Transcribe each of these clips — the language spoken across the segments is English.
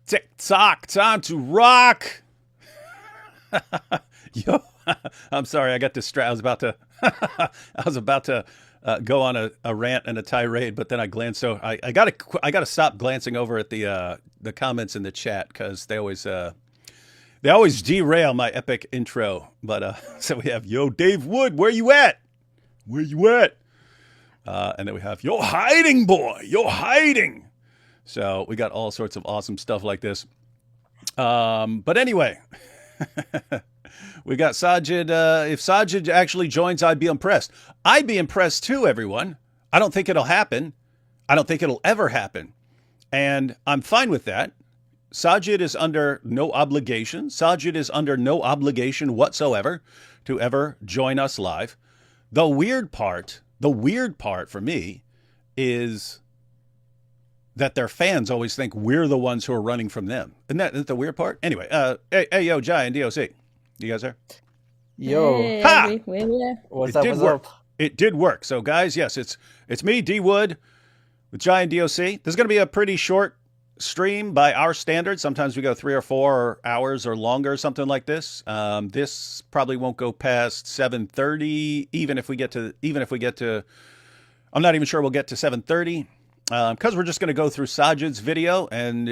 Tick tock, time to rock. Yo, I'm sorry, I got distracted. I was about to go on a rant and a tirade, but then I glanced. So I gotta stop glancing over at the comments in the chat because they always derail my epic intro. But so we have yo Dave Wood, where you at? Where you at? And then we have yo hiding boy, yo hiding. So we got all sorts of awesome stuff like this. But anyway, we got Saajid. If Saajid actually joins, I'd be impressed. I'd be impressed too, everyone. I don't think it'll happen. I don't think it'll ever happen. And I'm fine with that. Saajid is under no obligation. Saajid is under no obligation whatsoever to ever join us live. The weird part for me is that their fans always think we're the ones who are running from them. Isn't that the weird part? Anyway, hey, yo, Jai and DOC. You guys there? Yo. Hey, Ha! What's It up? did What's work. up? It did work. So, guys, yes, it's me, D Wood, with Jai and DOC. This is going to be a pretty short stream by our standards. Sometimes we go 3 or 4 hours or longer, something like this. This probably won't go past 7:30, even if we get to. I'm not even sure we'll get to 7:30. Because we're just going to go through Saajid's video, and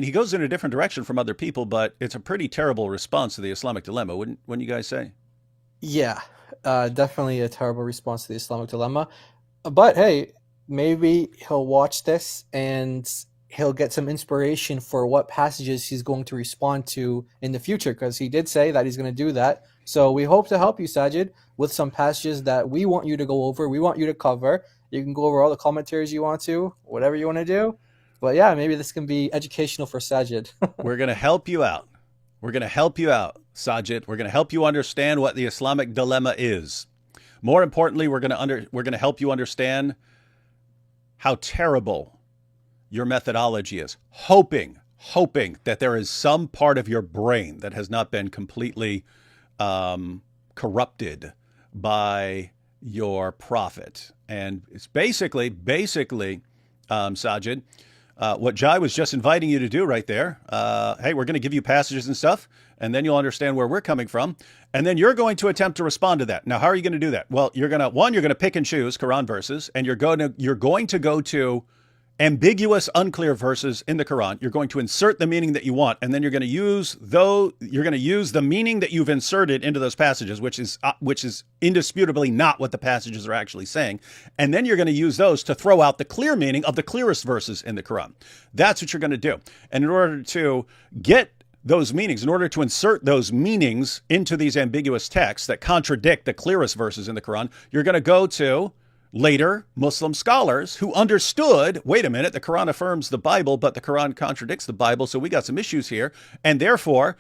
he goes in a different direction from other people, but it's a pretty terrible response to the Islamic dilemma, wouldn't you guys say? Yeah, definitely a terrible response to the Islamic dilemma. But hey, maybe he'll watch this and he'll get some inspiration for what passages he's going to respond to in the future, because he did say that he's going to do that. So we hope to help you, Saajid, with some passages that we want you to go over, we want you to cover. You can go over all the commentaries you want to, whatever you want to do. But yeah, maybe this can be educational for Saajid. We're going to help you out. We're going to help you out, Saajid. We're going to help you understand what the Islamic dilemma is. More importantly, we're going to help you understand how terrible your methodology is. Hoping that there is some part of your brain that has not been completely corrupted by your prophet. And it's basically, Saajid, what Jai was just inviting you to do right there. Hey, we're going to give you passages and stuff, and then you'll understand where we're coming from. And then you're going to attempt to respond to that. Now, how are you going to do that? Well, you're going to pick and choose Quran verses, and you're going to go to ambiguous, unclear verses in the Quran. You're going to insert the meaning that you want, and then you're going to use the meaning that you've inserted into those passages, which is indisputably not what the passages are actually saying. And then you're going to use those to throw out the clear meaning of the clearest verses in the Quran. That's what you're going to do. And in order to get those meanings, in order to insert those meanings into these ambiguous texts that contradict the clearest verses in the Quran, you're going to go to later Muslim scholars who understood, wait a minute, the Quran affirms the Bible, but the Quran contradicts the Bible, so we got some issues here. And therefore,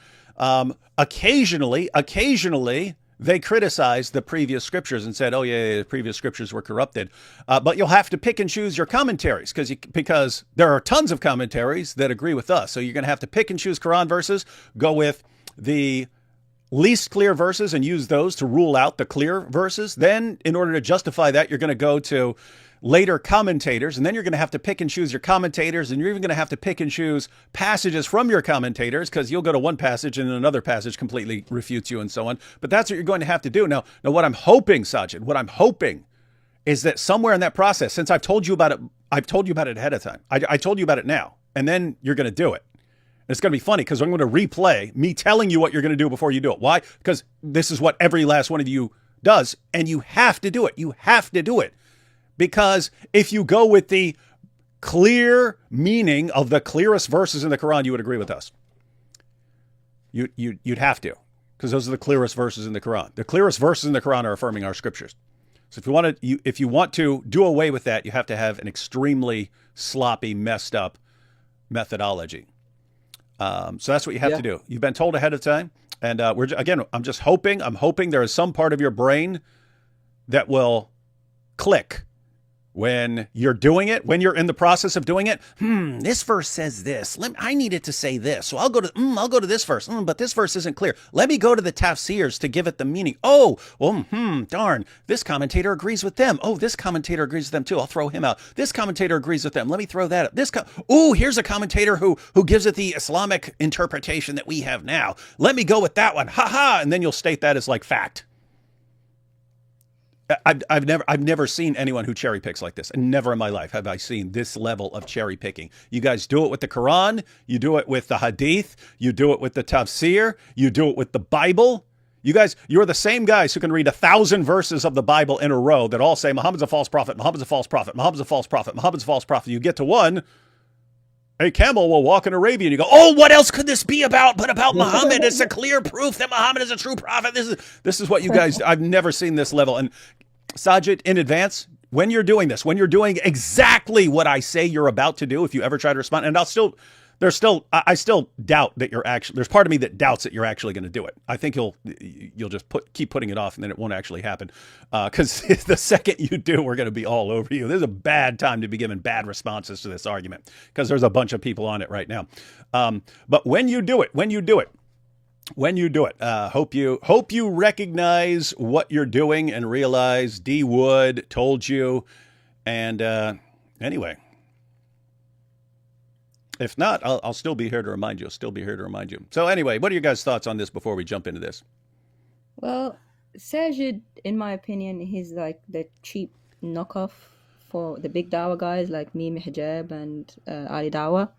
occasionally, they criticized the previous scriptures and said, oh, yeah, the previous scriptures were corrupted. But you'll have to pick and choose your commentaries because there are tons of commentaries that agree with us. So you're going to have to pick and choose Quran verses, go with the least clear verses and use those to rule out the clear verses. Then in order to justify that, you're going to go to later commentators, and then you're going to have to pick and choose your commentators, and you're even going to have to pick and choose passages from your commentators, because you'll go to one passage and another passage completely refutes you and so on. But that's what you're going to have to do. Now what I'm hoping, Saajid, is that somewhere in that process, since I've told you about it ahead of time. I told you about it now, and then you're going to do it. It's going to be funny because I'm going to replay me telling you what you're going to do before you do it. Why? Because this is what every last one of you does, and you have to do it. You have to do it. Because if you go with the clear meaning of the clearest verses in the Quran, you would agree with us. You'd have to, because those are the clearest verses in the Quran. The clearest verses in the Quran are affirming our scriptures. So if you want to do away with that, you have to have an extremely sloppy, messed up methodology. So that's what you have to do. You've been told ahead of time. And I'm just hoping there is some part of your brain that will click when you're doing it, when you're in the process of doing it, this verse says this. I need it to say this, so I'll go to this verse. But this verse isn't clear. Let me go to the tafsirs to give it the meaning. Oh, well, darn, this commentator agrees with them. Oh, this commentator agrees with them too. I'll throw him out. This commentator agrees with them. Let me throw that up. Here's a commentator who gives it the Islamic interpretation that we have now. Let me go with that one. Ha ha! And then you'll state that as like fact. I've never seen anyone who cherry picks like this, and never in my life have I seen this level of cherry picking. You guys do it with the Quran, you do it with the Hadith, you do it with the Tafsir, you do it with the Bible. You're the same guys who can read 1,000 verses of the Bible in a row that all say Muhammad's a false prophet, Muhammad's a false prophet, Muhammad's a false prophet, Muhammad's a false prophet. You get to one, a camel will walk in Arabia, and you go, oh, what else could this be about but about Muhammad? It's a clear proof that Muhammad is a true prophet. This is what you guys, I've never seen this level. And Saajid, in advance, when you're doing this, when you're doing exactly what I say you're about to do, if you ever try to respond, and I still doubt that you're actually, there's part of me that doubts that you're actually going to do it. I think you'll just keep putting it off, and then it won't actually happen. Because the second you do, we're going to be all over you. This is a bad time to be giving bad responses to this argument, because there's a bunch of people on it right now. But when you do it, hope you recognize what you're doing and realize D Wood told you. And anyway, if not, I'll still be here to remind you. So anyway, what are your guys' thoughts on this before we jump into this? Well, Saajid, in my opinion, he's like the cheap knockoff for the big Dawa guys like Mimi Hijab and Ali Dawa.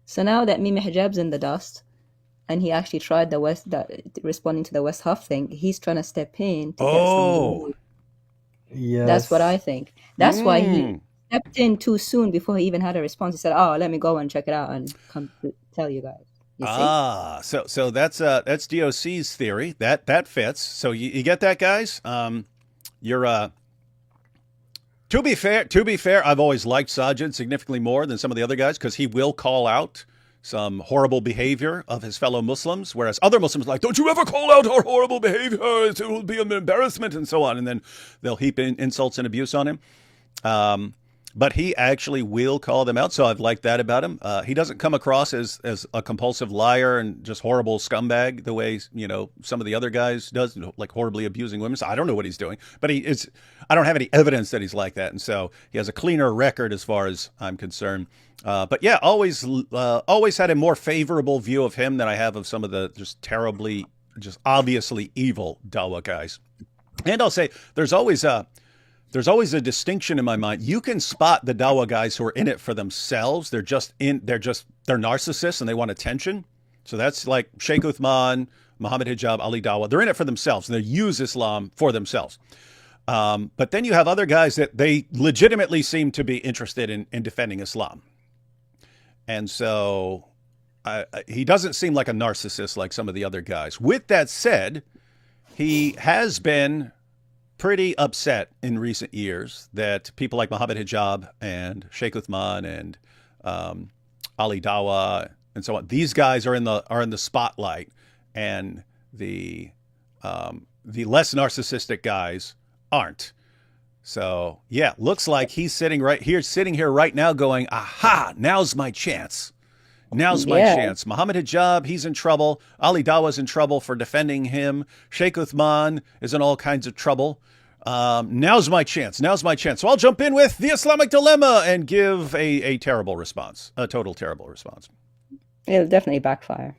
So now that Mimi Hijab's in the dust, and he actually tried responding to the West Huff thing, he's trying to step in to get somebody. Yes. That's what I think. That's why he stepped in too soon before he even had a response. He said, "Oh, let me go and check it out and come to tell you guys." You see? So that's DOC's theory. That fits. So you get that, guys. You're to be fair, I've always liked Saajid significantly more than some of the other guys, because he will call out some horrible behavior of his fellow Muslims, whereas other Muslims are like, don't you ever call out our horrible behavior, it will be an embarrassment, and so on, and then they'll heap insults and abuse on him. But he actually will call them out, so I've liked that about him. He doesn't come across as a compulsive liar and just horrible scumbag the way some of the other guys does, like horribly abusing women. So I don't know what he's doing, but I don't have any evidence that he's like that, and so he has a cleaner record as far as I'm concerned. But yeah, always had a more favorable view of him than I have of some of the just obviously evil Dawa guys. And I'll say there's always a distinction in my mind. You can spot the Dawa guys who are in it for themselves. They're narcissists and they want attention. So that's like Sheikh Uthman, Muhammad Hijab, Ali Dawa. They're in it for themselves and they use Islam for themselves. But then you have other guys that they legitimately seem to be interested in defending Islam. And so he doesn't seem like a narcissist like some of the other guys. With that said, he has been pretty upset in recent years that people like Muhammad Hijab and Sheikh Uthman and Ali Dawa and so on, these guys are in the spotlight, and the less narcissistic guys aren't. So yeah, looks like he's sitting here right now going, aha, now's my chance. Now's my chance. Muhammad Hijab, he's in trouble. Ali Dawa's in trouble for defending him. Sheikh Uthman is in all kinds of trouble. Now's my chance. So I'll jump in with the Islamic dilemma and give a terrible response, a total terrible response. It'll definitely backfire.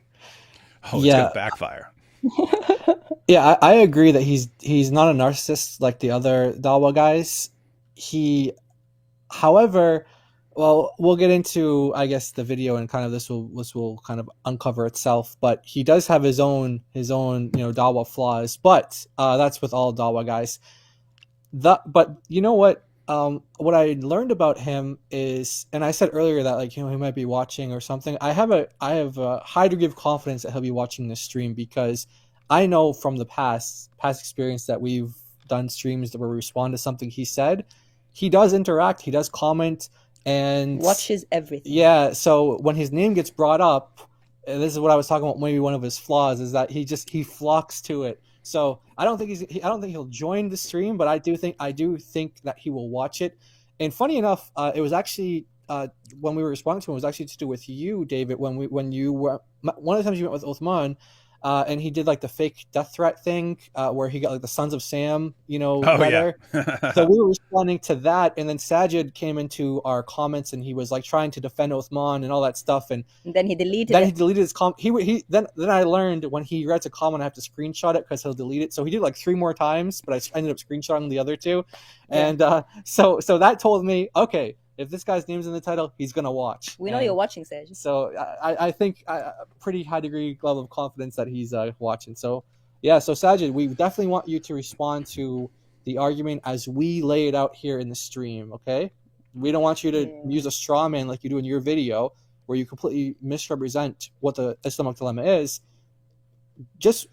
Oh, it's going to backfire. Yeah, I agree that he's not a narcissist like the other Dawa guys. However, well, we'll get into, I guess, the video, and kind of this will kind of uncover itself. But he does have his own Dawa flaws. But that's with all Dawa guys. But you know what? What I learned about him is, and I said earlier that he might be watching or something. I have a high degree of confidence that he'll be watching this stream, because I know from the past experience that we've done streams where we respond to something he said. He does interact. He does comment and watches everything. Yeah. So when his name gets brought up, and this is what I was talking about. Maybe one of his flaws is that he flocks to it. So I don't think he'll join the stream, but I do think that he will watch it. And funny enough, it was actually when we were responding to him, it was actually to do with you, David. When you were one of the times you went with Uthman, and he did like the fake death threat thing, where he got like the Sons of Sam, Oh letter. yeah. So we were responding to that, and then Saajid came into our comments, and he was like trying to defend Uthman and all that stuff, and And then he deleted then it. he deleted his comment. Then I learned when he writes a comment, I have to screenshot it because he'll delete it. So he did like 3 more times, but I ended up screenshotting the other 2, Yeah. and so that told me, okay, if this guy's name's in the title, he's gonna watch. We know And you're watching, Saajid. so I think a pretty high degree level of confidence that he's watching. So yeah, so Saajid, we definitely want you to respond to the argument as we lay it out here in the stream. Okay, we don't want you to Yeah. use a straw man like you do in your video, where you completely misrepresent what the Islamic dilemma is. Just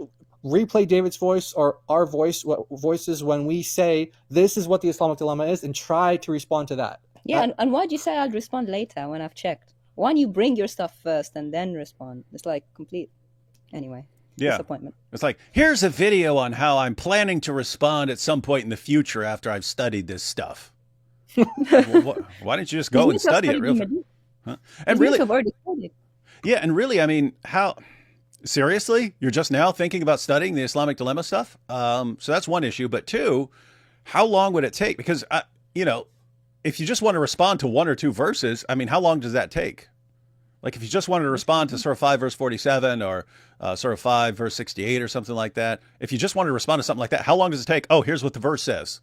replay David's voice or our voices when we say this is what the Islamic dilemma is, and try to respond to that. Yeah, and why'd you say I'll respond later when I've checked? Why don't you bring your stuff first and then respond? It's like complete. Anyway, Yeah. disappointment. It's like, here's a video on how I'm planning to respond at some point in the future after I've studied this stuff. Well, why don't you just go and study it real fast? Huh? And really, I've already studied. yeah, and really, I mean, how seriously? You're just now thinking about studying the Islamic dilemma stuff? So that's one issue. But 2, how long would it take? Because, if you just want to respond to 1 or 2 verses, I mean, how long does that take? Like if you just wanted to respond to Surah 5 verse 47 or Surah 5 verse 68 or something like that, if you just wanted to respond to something like that, how long does it take? Oh, here's what the verse says.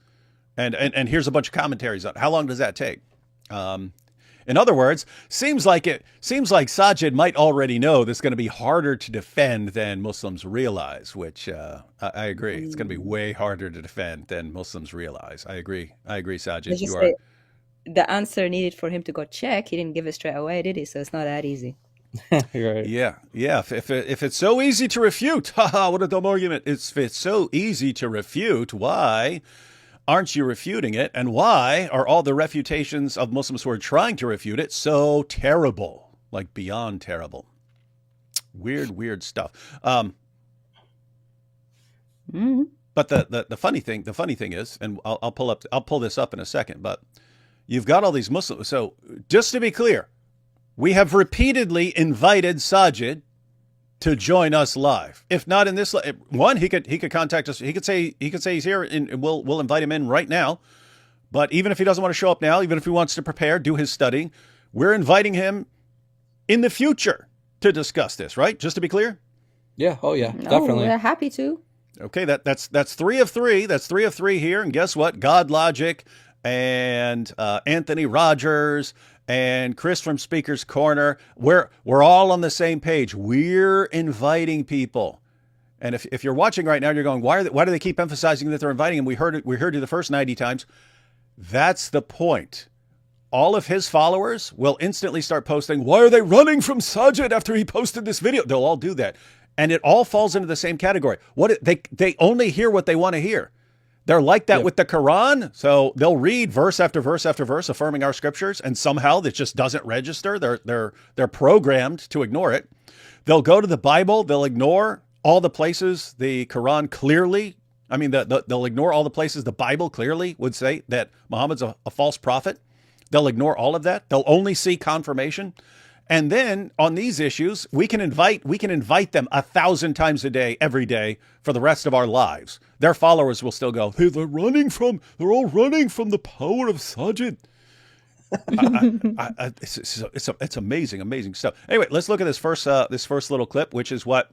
And here's a bunch of commentaries on it. How long does that take? In other words, seems like Saajid might already know this is going to be harder to defend than Muslims realize, which I agree. It's going to be way harder to defend than Muslims realize. I agree, Saajid. Let's just say the answer needed for him to go check, he didn't give it straight away, did he? So it's not that easy. Right. Yeah. If it's so easy to refute, haha, what a dumb argument. If it's so easy to refute, why aren't you refuting it? And why are all the refutations of Muslims who are trying to refute it so terrible, like beyond terrible? Weird stuff. But the funny thing is, and I'll pull this up in a second, but you've got all these Muslims. So just to be clear, we have repeatedly invited Saajid to join us live. If not in this, one, he could contact us. He could say he's here, and we'll invite him in right now. But even if he doesn't want to show up now, even if he wants to prepare, do his studying, we're inviting him in the future to discuss this. Right? Just to be clear. Yeah. Oh yeah. No, Definitely. we're happy to. Okay, that's 3 of 3. That's 3 of 3 here. And guess what? God Logic and Anthony Rogers and Chris from Speaker's Corner, we're all on the same page. We're inviting people. And if you're watching right now, you're going, why do they keep emphasizing that they're inviting him? We heard you the first 90 times. That's the point. All of his followers will instantly start posting, why are they running from Saajid after he posted this video? They'll all do that. And it all falls into the same category. They only hear what they want to hear. They're like that with the Quran. So they'll read verse after verse after verse affirming our scriptures, and somehow that just doesn't register. They're programmed to ignore it. They'll go to the Bible. They'll ignore all the places the Quran clearly, they'll ignore all the places the Bible clearly would say that Muhammad's a false prophet. They'll ignore all of that. They'll only see confirmation. And then on these issues, we can invite them 1,000 times a day, every day for the rest of our lives. Their followers will still go, hey, they're all running from the power of Saajid. It's amazing stuff. Anyway, let's look at this first little clip, which is what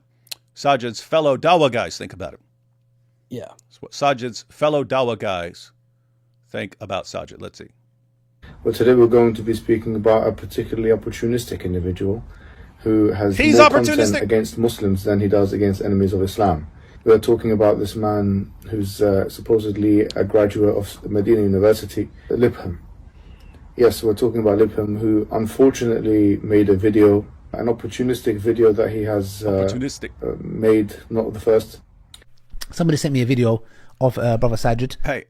Saajid's fellow Dawah guys think about it. Yeah. It's what Saajid's fellow Dawah guys think about Saajid. Let's see. Well, today we're going to be speaking about a particularly opportunistic individual who has He's more opportunistic content against Muslims than he does against enemies of Islam. We're talking about this man who's supposedly a graduate of Medina University, Lipham. Yes, we're talking about Lipham, who unfortunately made a video, an opportunistic video that he has made, not the first. Somebody sent me a video of Brother Saajid. Hey,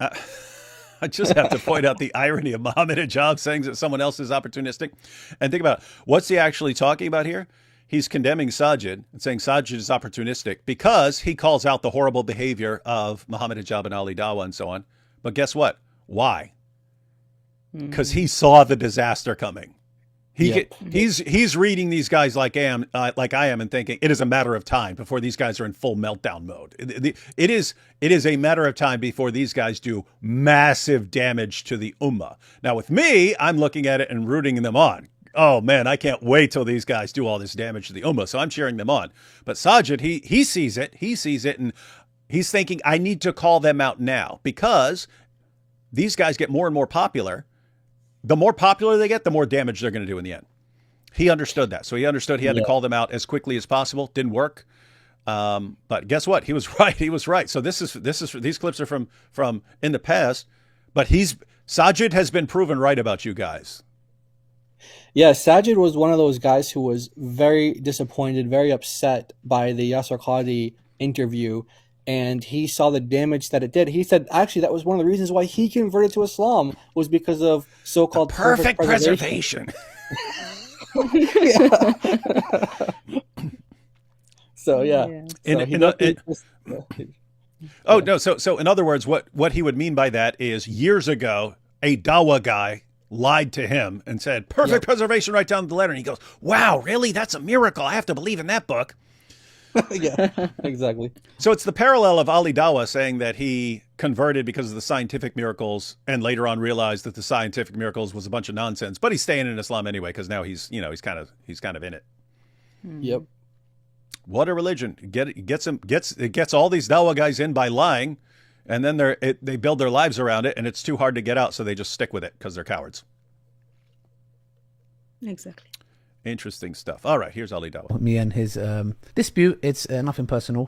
I just have to point out the irony of Muhammad Hijab saying that someone else is opportunistic. And think about it. What's he actually talking about here? He's condemning Saajid and saying Saajid is opportunistic because he calls out the horrible behavior of Muhammad Hijab and Ali Dawah and so on. But guess what? Why? because he saw the disaster coming. Yep. He's reading these guys like I am and thinking it is a matter of time before these guys are in full meltdown mode. It is a matter of time before these guys do massive damage to the ummah. Now with me, I'm looking at it and rooting them on. Oh man, I can't wait till these guys do all this damage to the ummah. So I'm cheering them on. But Saajid, he sees it, and he's thinking I need to call them out now because these guys get more and more popular. The more popular they get, the more damage they're going to do in the end. He understood that. So he understood he had to call them out as quickly as possible. Didn't work. But guess what? He was right. He was right. So these clips are from in the past, but Saajid has been proven right about you guys. Yeah, Saajid was one of those guys who was very disappointed, very upset by the Yasser Qadi interview, and he saw the damage that it did. He said, actually, that was one of the reasons why he converted to Islam was because of so-called perfect preservation. So yeah. So in other words, what he would mean by that is years ago, a Dawa guy lied to him and said perfect preservation right down the letter, and he goes, "Wow, really? That's a miracle. I have to believe in that book." Yeah, exactly. So it's the parallel of Ali Dawa saying that he converted because of the scientific miracles and later on realized that the scientific miracles was a bunch of nonsense, but he's staying in Islam anyway because now he's kind of in it. Yep. What a religion. It gets all these Dawa guys in by lying, and then they build their lives around it, and it's too hard to get out, so they just stick with it because they're cowards. Exactly. Interesting stuff. All right, here's Ali Dawa. Me and his dispute. It's nothing personal.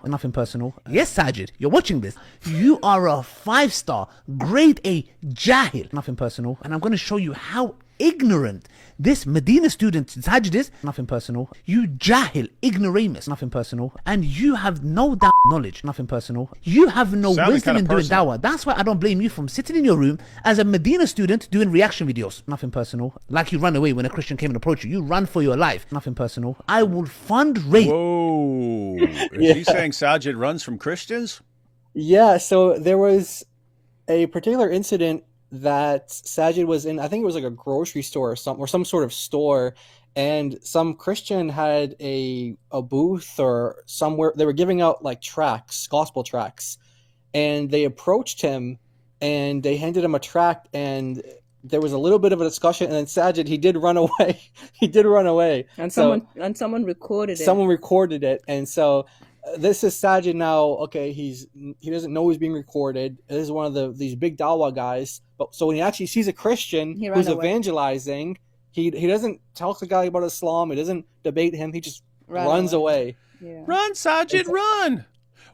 Yes, Saajid, you're watching this. You are a 5-star, grade A jahil. Nothing personal. And I'm going to show you how ignorant this Medina student Saajid is. Nothing personal. You jahil, ignoramus. Nothing personal. And you have no damn knowledge. Nothing personal. You have no wisdom in doing dawah. That's why I don't blame you from sitting in your room as a Medina student doing reaction videos. Nothing personal. Like you run away when a Christian came and approached you. You run for your life. Nothing personal. I will fundraise. Whoa. Is he saying Saajid runs from Christians? Yeah, so there was a particular incident that Saajid was in. I think it was like a grocery store or some sort of store, and some Christian had a booth or somewhere. They were giving out like tracts, gospel tracts, and they approached him and they handed him a tract, and there was a little bit of a discussion, and then Saajid, he did run away. And someone recorded it. Someone recorded it, and so this is Saajid now. Okay, he doesn't know he's being recorded. This is one of these big Dawa guys. But so when he actually sees a Christian who's evangelizing, he doesn't talk to the guy about Islam. He doesn't debate him. He just runs away. Yeah. Run, Saajid, run!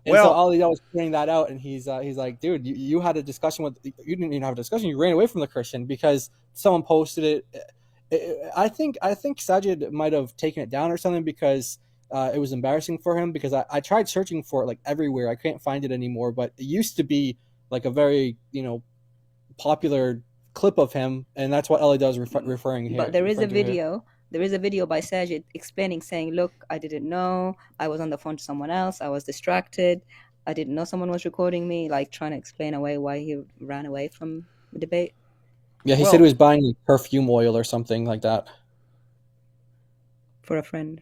And so Ali Dawa was pointing that out, and he's like, dude, you had a discussion with. You didn't even have a discussion. You ran away from the Christian because someone posted it. I think Saajid might have taken it down or something because it was embarrassing for him. Because I tried searching for it like everywhere. I can't find it anymore. But it used to be like a very popular clip of him, and that's what Ali Dawa is referring here. But there is a video. There is a video by Saajid explaining, saying, look, I didn't know. I was on the phone to someone else. I was distracted. I didn't know someone was recording me, like trying to explain away why he ran away from the debate. Yeah, he said he was buying like perfume oil or something like that. For a friend.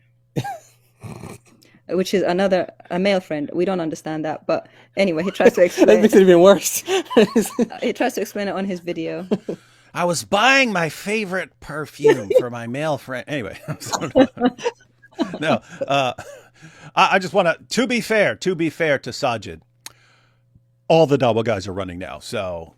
Which is a male friend. We don't understand that. But anyway, he tries to explain. That makes it even worse. He tries to explain it on his video. I was buying my favorite perfume for my male friend. Anyway. No. I just want to be fair to Saajid, all the Dawa guys are running now. So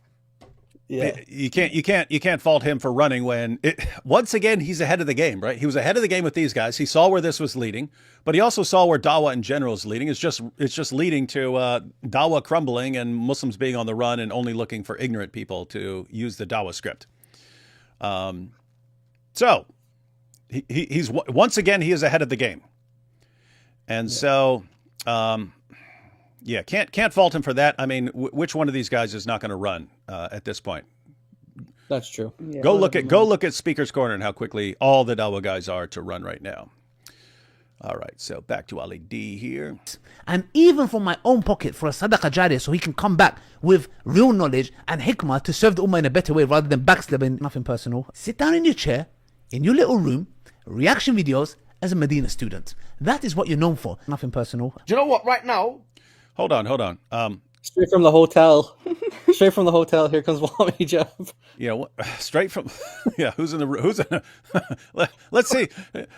yeah, you can't fault him for running when once again, he's ahead of the game, right? He was ahead of the game with these guys. He saw where this was leading, but he also saw where Dawa in general is leading. It's just leading to Dawa crumbling and Muslims being on the run and only looking for ignorant people to use the Dawa script. So he's once again, he is ahead of the game. And so, can't fault him for that. I mean, which one of these guys is not going to run at this point? That's true. Yeah, go look at Speaker's Corner and how quickly all the Dawa guys are to run right now. All right, so back to Ali D here. And even from my own pocket for a sadaqah jariyah, so he can come back with real knowledge and hikmah to serve the ummah in a better way rather than backstabbing. Nothing personal. Sit down in your chair, in your little room, reaction videos as a Medina student. That is what you're known for. Nothing personal. Do you know what? Right now, Hold on. Straight from the hotel. Straight from the hotel. Here comes Muhammad Hijab. Yeah, straight from. Yeah, who's in the? Who's in? Let's see.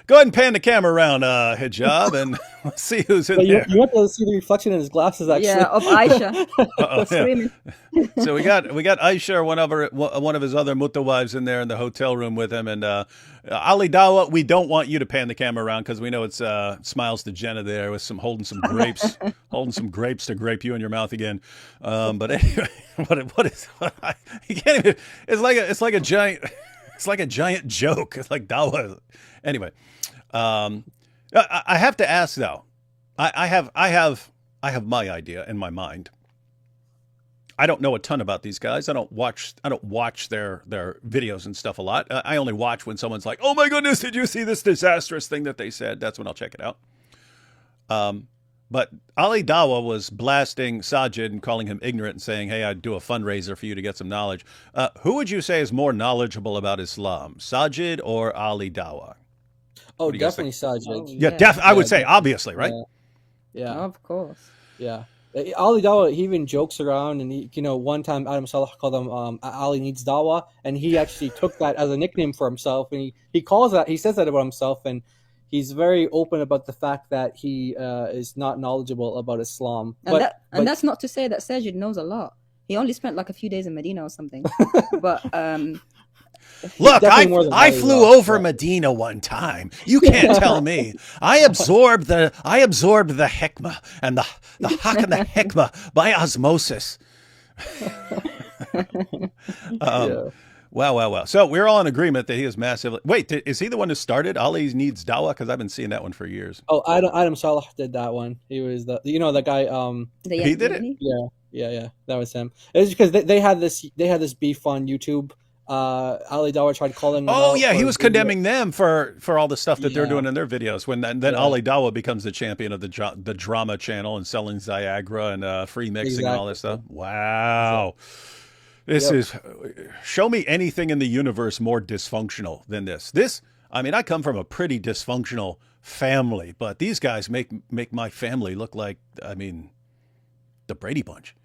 Go ahead and pan the camera around, Hijab, and let's see who's in You there. want to see the reflection in his glasses, actually. Yeah, of Aisha Yeah. screaming. So we got Aisha, one of his other mutta wives, in there in the hotel room with him, and Ali Dawa. We don't want you to pan the camera around because we know it's Smiles to Jenna there with holding some grapes to grape you in your mouth again. But anyway, you can't even. It's like a giant joke. It's like Dawa. Anyway, I have to ask though. I have my idea in my mind. I don't know a ton about these guys. I don't watch their videos and stuff a lot. I only watch when someone's like, "Oh my goodness, did you see this disastrous thing that they said?" That's when I'll check it out. But Ali Dawa was blasting Saajid and calling him ignorant and saying, "Hey, I'd do a fundraiser for you to get some knowledge." Who would you say is more knowledgeable about Islam, Saajid or Ali Dawa? Oh, do you guys definitely Saajid. Yeah, I would say obviously, right? Yeah. Of course. Yeah. Ali Dawa, he even jokes around, and he, one time Adam Salah called him Ali needs Dawa, and he actually took that as a nickname for himself, and he says that about himself, and he's very open about the fact that he is not knowledgeable about Islam. And that's not to say that Saajid knows a lot. He only spent like a few days in Medina or something. But look, definitely I flew over Medina one time. You can't tell me. I absorbed the hikmah and the haq and the hikmah by osmosis. Wow. So we're all in agreement that he is massively. Wait, is he the one who started Ali Needs Dawa? Because I've been seeing that one for years. Oh, Adam Salah did that one. He was the guy. He did it. Yeah. That was him. It was because they had this beef on YouTube. Ali Dawa tried calling. Oh yeah, he was condemning them for all the stuff that they're doing in their videos. When then Ali Dawa becomes the champion of the drama channel and selling Viagra and free mixing and all this stuff. Wow. This is, show me anything in the universe more dysfunctional than this. I mean, I come from a pretty dysfunctional family, but these guys make my family look like, I mean, the Brady Bunch.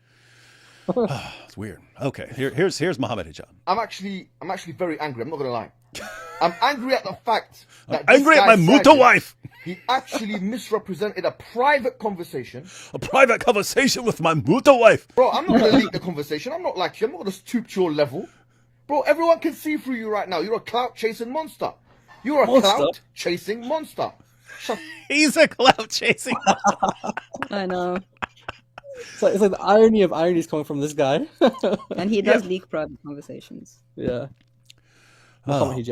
It's weird. Okay, here's Muhammad Hijab. I'm actually very angry. I'm not gonna lie. I'm angry at the fact that I'm angry at my Muta wife. He actually misrepresented a private conversation. A private conversation with my Muta wife. Bro, I'm not gonna leak the conversation. I'm not like you. I'm not gonna stoop to your level. Bro, everyone can see through you right now. You're a clout chasing monster. You're a clout chasing monster. He's a clout chasing monster. I know. So it's like the irony of ironies coming from this guy. And he does leak private conversations. Yeah. Boy.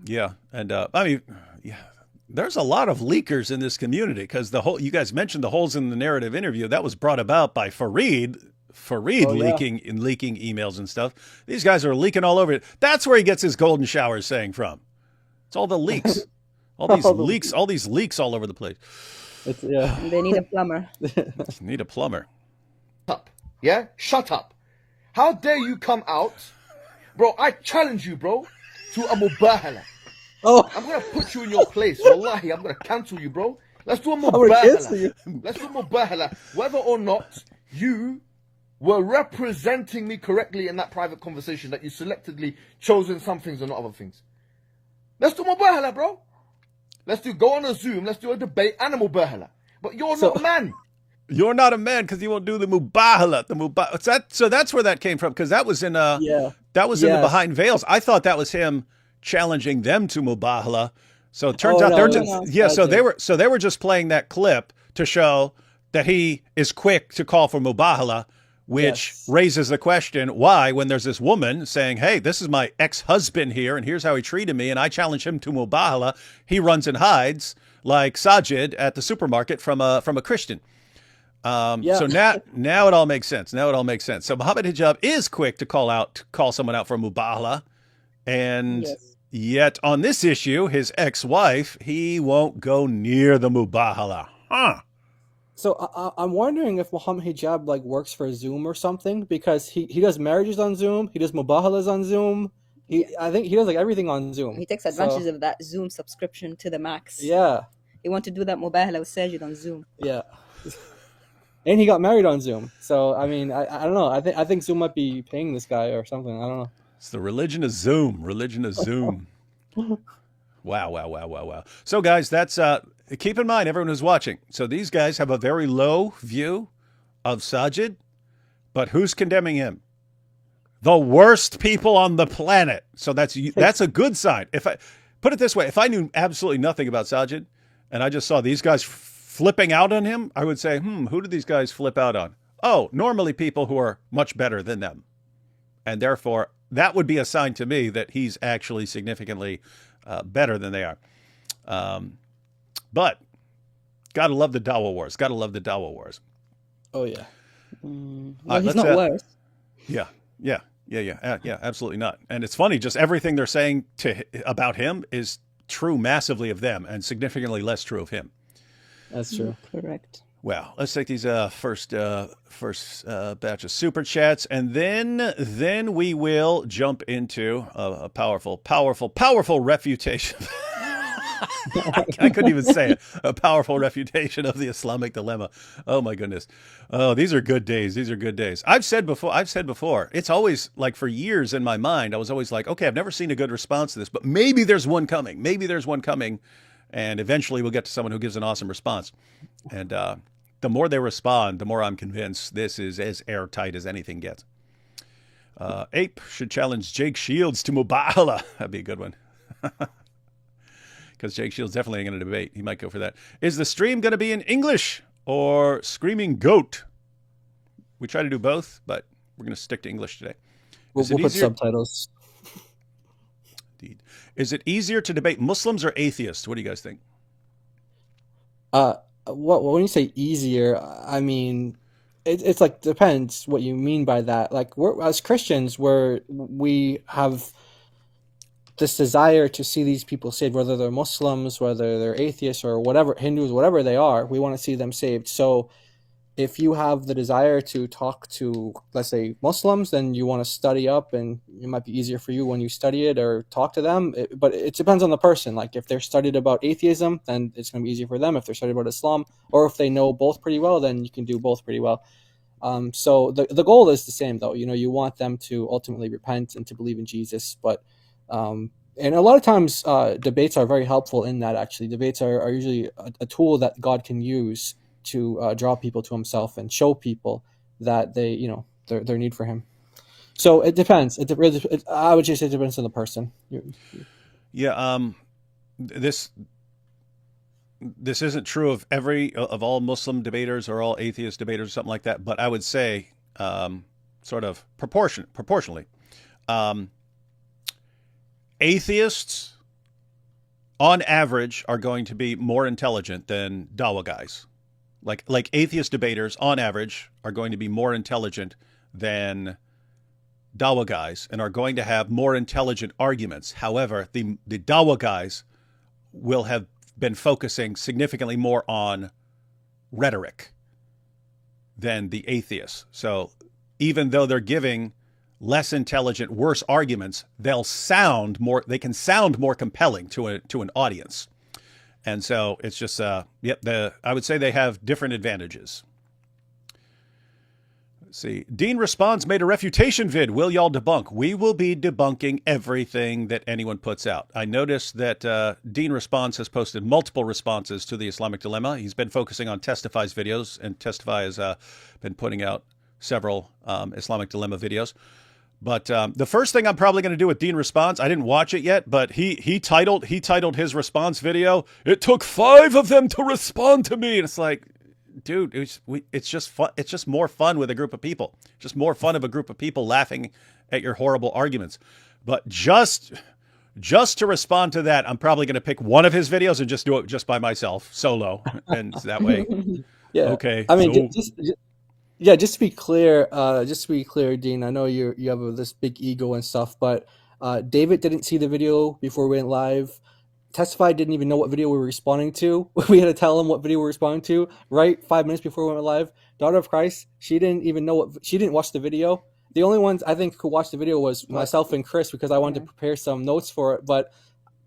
Yeah, and I mean, yeah, there's a lot of leakers in this community because you guys mentioned the holes in the narrative interview that was brought about by Fareed leaking emails and stuff. These guys are leaking all over it. That's where he gets his golden shower saying from. It's all the leaks, all these leaks all over the place. They need a plumber. Need a plumber. Yeah, shut up. How dare you come out? Bro, I challenge you, bro, to a mubahala. Oh, I'm going to put you in your place. Wallahi, I'm going to cancel you, bro. Let's do a mubahala. Let's do a mubahala. Whether or not you were representing me correctly in that private conversation, that you selectively chosen some things and not other things. Let's do mubahala, bro. Go on a Zoom. Let's do a debate and a mubahala. But you're not a man. You're not a man because you won't do the mubahala. So that's where that came from because that was in in the Behind Veils. I thought that was him challenging them to mubahala. So it turns out they were just playing that clip to show that he is quick to call for mubahala, which raises the question why, when there's this woman saying, "Hey, this is my ex-husband here, and here's how he treated me, and I challenge him to mubahala," he runs and hides like Saajid at the supermarket from a Christian. So now it all makes sense. So Muhammad Hijab is quick to call someone out for mubahala, and Yet on this issue, his ex-wife, he won't go near the mubahala. Huh. So I'm wondering if Muhammad Hijab like works for Zoom or something, because he does marriages on Zoom, he does mubahalas on Zoom. I think he does like everything on Zoom. He takes advantage of that Zoom subscription to the max. Yeah. He want to do that mubahala with Saajid on Zoom. Yeah. And he got married on Zoom. So I mean, I don't know. I think Zoom might be paying this guy or something. I don't know. It's the religion of Zoom. Religion of Zoom. Wow. So, guys, that's keep in mind, everyone who's watching. So these guys have a very low view of Saajid, but who's condemning him? The worst people on the planet. So that's a good sign. If I put it this way, if I knew absolutely nothing about Saajid and I just saw these guys flipping out on him, I would say, who do these guys flip out on? Oh, normally people who are much better than them. And therefore, that would be a sign to me that he's actually significantly better than they are. But gotta love the Dawa Wars. Gotta love the Dawa Wars. Oh yeah. Well, he's not worse. Yeah, absolutely not. And it's funny, just everything they're saying about him is true massively of them and significantly less true of him. That's true. Correct. Well, let's take these first batch of super chats, and then we will jump into a powerful refutation. I couldn't even say it. A powerful refutation of the Islamic dilemma. Oh my goodness. Oh, these are good days. These are good days. I've said before, it's always like for years in my mind, I was always like, okay, I've never seen a good response to this, but maybe there's one coming. And eventually we'll get to someone who gives an awesome response. And the more they respond, the more I'm convinced this is as airtight as anything gets. Ape should challenge Jake Shields to Mubahala. That'd be a good one. Because Jake Shields definitely ain't going to debate. He might go for that. Is the stream going to be in English or Screaming Goat? We try to do both, but we're going to stick to English today. We'll put subtitles. Indeed. Is it easier to debate Muslims or atheists? What do you guys think? When you say easier, I mean, it's like depends what you mean by that. Like as Christians, we have this desire to see these people saved, whether they're Muslims, whether they're atheists or whatever, Hindus, whatever they are, we want to see them saved. So if you have the desire to talk to, let's say, Muslims, then you want to study up, and it might be easier for you when you study it or talk to them. But it depends on the person. Like if they're studied about atheism, then it's going to be easier for them. If they're studied about Islam, or if they know both pretty well, then you can do both pretty well. So the goal is the same, though. You want them to ultimately repent and to believe in Jesus. But and a lot of times debates are very helpful in that. Actually, debates are usually a tool that God can use to draw people to himself and show people that their need for him. So it depends. I would just say it depends on the person. Yeah. This isn't true of all Muslim debaters or all atheist debaters or something like that. But I would say, sort of proportionally, atheists on average are going to be more intelligent than Dawa guys. Like atheist debaters, on average, are going to be more intelligent than Dawa guys and are going to have more intelligent arguments. However, the Dawa guys will have been focusing significantly more on rhetoric than the atheists. So even though they're giving less intelligent, worse arguments, they can sound more compelling to an audience. And so it's just, I would say they have different advantages. Let's see. Dean Responds made a refutation vid. Will y'all debunk? We will be debunking everything that anyone puts out. I noticed that Dean Responds has posted multiple responses to the Islamic dilemma. He's been focusing on Testify's videos, and Testify has been putting out several Islamic dilemma videos. But the first thing I'm probably going to do with Dean Response, I didn't watch it yet, but he titled his response video, "It took 5 of them to respond to me." And it's like, dude, it's just fun. It's just more fun with a group of people. Just more fun of a group of people laughing at your horrible arguments. But just to respond to that, I'm probably going to pick one of his videos and just do it just by myself, solo, and that way. Yeah. Okay. I mean, just to be clear, Dean, I know you have this big ego and stuff, but David didn't see the video before we went live. Testify didn't even know what video we were responding to. We had to tell him what video we were responding to right 5 minutes before we went live. Daughter of Christ, she didn't even know she didn't watch the video. The only ones I think who watched the video was myself and Chris, because I wanted to prepare some notes for it. But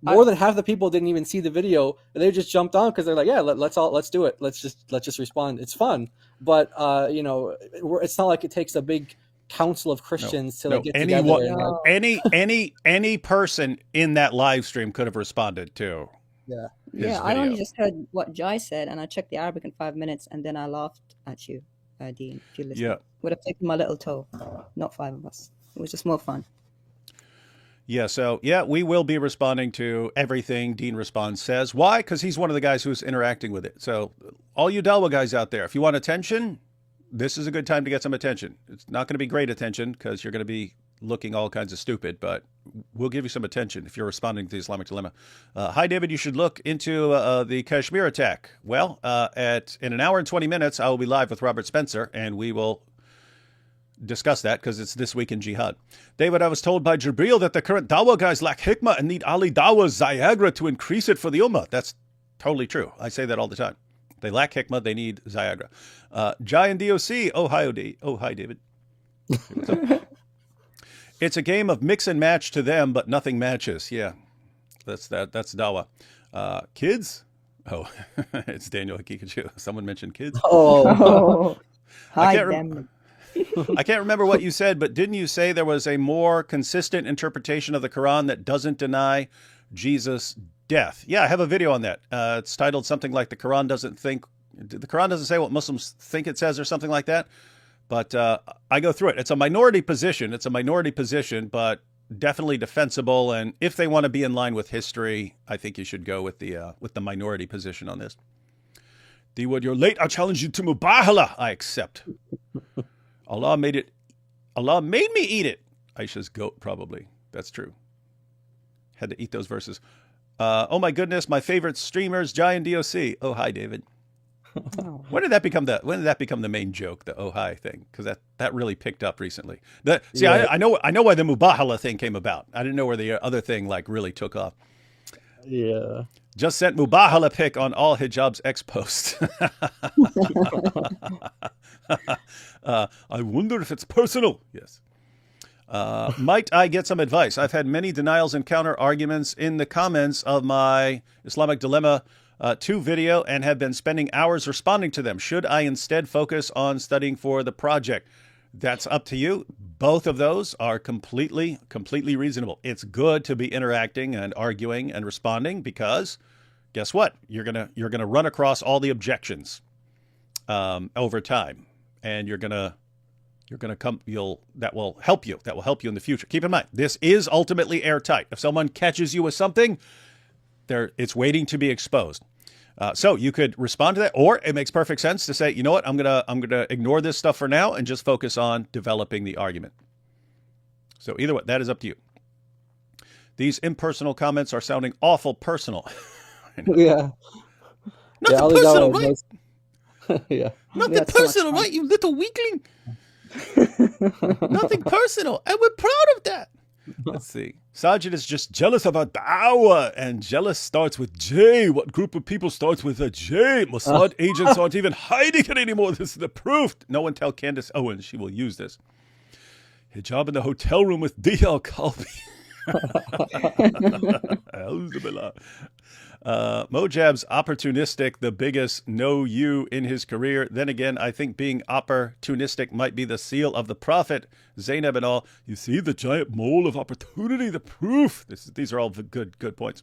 more than half the people didn't even see the video. They just jumped on because they're like, yeah, let's do it. Let's just respond. It's fun. But it's not like it takes a big council of Christians to get together. Any person in that live stream could have responded to. Yeah, I only just heard what Jai said, and I checked the Arabic in 5 minutes, and then I laughed at you, Dean. If you listen, would have taken my little toe. Not 5 of us. It was just more fun. Yeah, so we will be responding to everything Dean Responds says. Why? Because he's one of the guys who's interacting with it. So all you Dawa guys out there, if you want attention, this is a good time to get some attention. It's not going to be great attention because you're going to be looking all kinds of stupid, but we'll give you some attention if you're responding to the Islamic dilemma. Hi, David. You should look into the Kashmir attack. Well, in an hour and 20 minutes, I will be live with Robert Spencer, and we will discuss that because it's This Week in Jihad. David, I was told by Jibreel that the current Dawa guys lack hikmah and need Ali Dawa's Viagra to increase it for the Ummah. That's totally true. I say that all the time. They lack hikmah. They need Viagra. Jai and DOC. Oh, hi, David. What's up? It's a game of mix and match to them, but nothing matches. Yeah, that's Dawa. Kids? Oh, it's Daniel Hakikachu. Someone mentioned kids. Oh. I can't remember what you said, but didn't you say there was a more consistent interpretation of the Quran that doesn't deny Jesus' death? Yeah, I have a video on that. It's titled something like the Quran doesn't say what Muslims think it says or something like that. But I go through it. It's a minority position. But definitely defensible. And if they want to be in line with history, I think you should go with the minority position on this. D-Wood, you're late. I'll challenge you to mubahala. I accept. Allah made me eat it. Aisha's goat, probably. That's true. Had to eat those verses. Oh my goodness, my favorite streamers, Jai and DOC. Oh, hi, David. When did that become the main joke, the oh hi thing? Because that really picked up recently. I know why the mubahala thing came about. I didn't know where the other thing really took off. Yeah. Just sent mubahala pic on all hijabs X post. I wonder if it's personal. Yes. Might I get some advice? I've had many denials and counter arguments in the comments of my Islamic Dilemma 2 video and have been spending hours responding to them. Should I instead focus on studying for the project? That's up to you. Both of those are completely reasonable. It's good to be interacting and arguing and responding because guess what? You're gonna run across all the objections over time, and that will help you. That will help you in the future. Keep in mind, this is ultimately airtight. If someone catches you with something, it's waiting to be exposed. So you could respond to that, or it makes perfect sense to say, you know what, I'm gonna ignore this stuff for now and just focus on developing the argument. So either way, that is up to you. These impersonal comments are sounding awful personal. Yeah. Nothing personal, right? Nice. Yeah. Nothing personal, right, you little weakling? Nothing personal, and we're proud of that. Let's see. Saajid is just jealous about da'wah, and jealous starts with J. What group of people starts with a J? Mossad agents aren't even hiding it anymore. This is the proof. No one tell Candace Owens. She will use this. Hijab in the hotel room with Diyal Kalbi. Mojab's opportunistic, the biggest no you in his career. Then again, I think being opportunistic might be the seal of the prophet. Zainab and all. You see the giant mole of opportunity, the proof. These are all good points.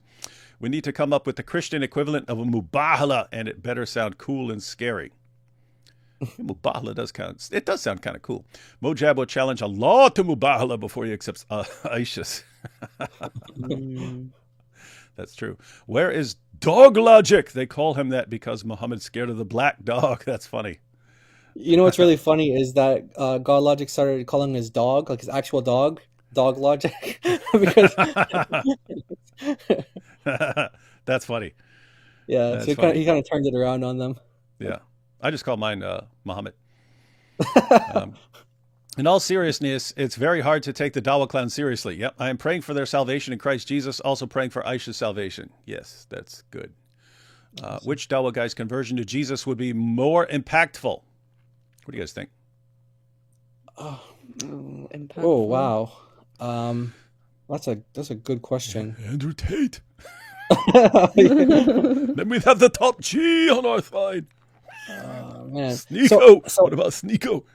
We need to come up with the Christian equivalent of a mubahala, and it better sound cool and scary. Mubahala does sound kind of cool. Mojab will challenge Allah to mubahala before he accepts Aisha's. That's true. Where is dog logic? They call him that because Muhammad's scared of the black dog. That's funny. You know what's really funny is that God Logic started calling his dog, like his actual dog Logic. Because that's funny. Yeah, that's so funny. he kind of turned it around on them. Yeah. I just call mine Muhammad. In all seriousness, it's very hard to take the Dawa clan seriously. Yep, I am praying for their salvation in Christ Jesus, also praying for Aisha's salvation. Yes, that's good. Which Dawa guy's conversion to Jesus would be more impactful? What do you guys think? Impactful. Oh wow, that's a good question. Andrew Tate. Then we'd have the top G on our side. Man. Sneeko. So- What about Sneeko?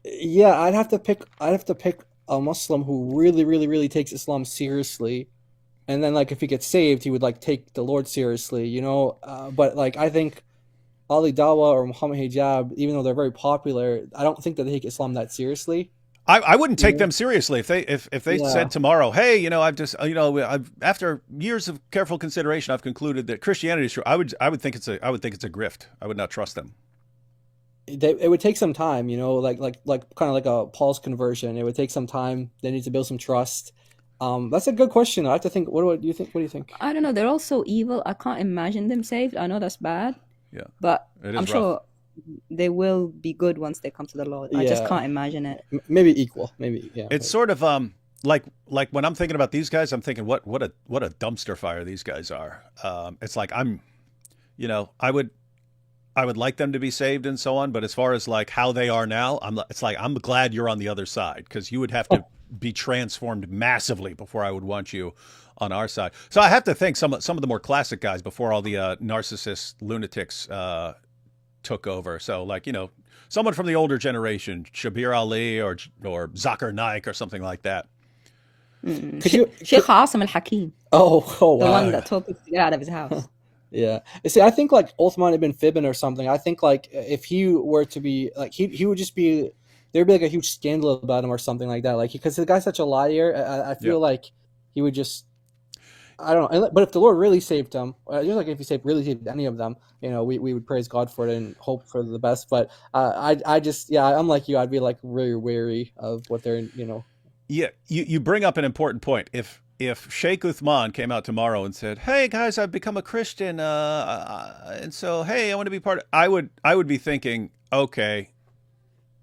Yeah, I'd have to pick a Muslim who really, really, really takes Islam seriously, and then like if he gets saved, he would like take the Lord seriously, you know. But like I think Ali Dawa or Muhammad Hijab, even though they're very popular, I don't think that they take Islam that seriously. I wouldn't take them seriously if they Yeah. said tomorrow, hey, you know, I've after years of careful consideration, I've concluded that Christianity is true. I would think it's a grift. I would not trust them. It would take some time, you know, like kind of like a Paul's conversion. It would take some time. They need to build some trust. That's a good question. I have to think. What do you think? What do you think? I don't know. They're all so evil. I can't imagine them saved. I know that's bad. Yeah. But It is I'm rough. sure they will be good once they come to the Lord. I just Yeah. can't imagine it. Maybe equal. Maybe yeah. It's sort of like when I'm thinking about these guys, I'm thinking what a dumpster fire these guys are. It's like I would like them to be saved and so on, but as far as like how they are now, it's like I'm glad you're on the other side, because you would have to be transformed massively before I would want you on our side. So I have to think some of the more classic guys before all the narcissist lunatics took over. So like, you know, someone from the older generation, Shabir Ali or Zakir Naik or something like that. Could you? Sheikh Asim al-Hakim, Oh the wow. one that told people to get out of his house. Yeah. You see, I think like Uthman ibn Fibn or something. I think like if he were to be like he would just be, there'd be like a huge scandal about him or something like that. Like because the guy's such a liar. I feel like he would just, I don't know. But if the Lord really saved him, just like if he really saved any of them, you know, we would praise God for it and hope for the best. But I just, yeah, I'm like you. I'd be like really wary of what they're, you know. Yeah, you bring up an important point. If Sheikh Uthman came out tomorrow and said, "Hey guys, I've become a Christian, and so hey, I want to be part of," I would be thinking, okay,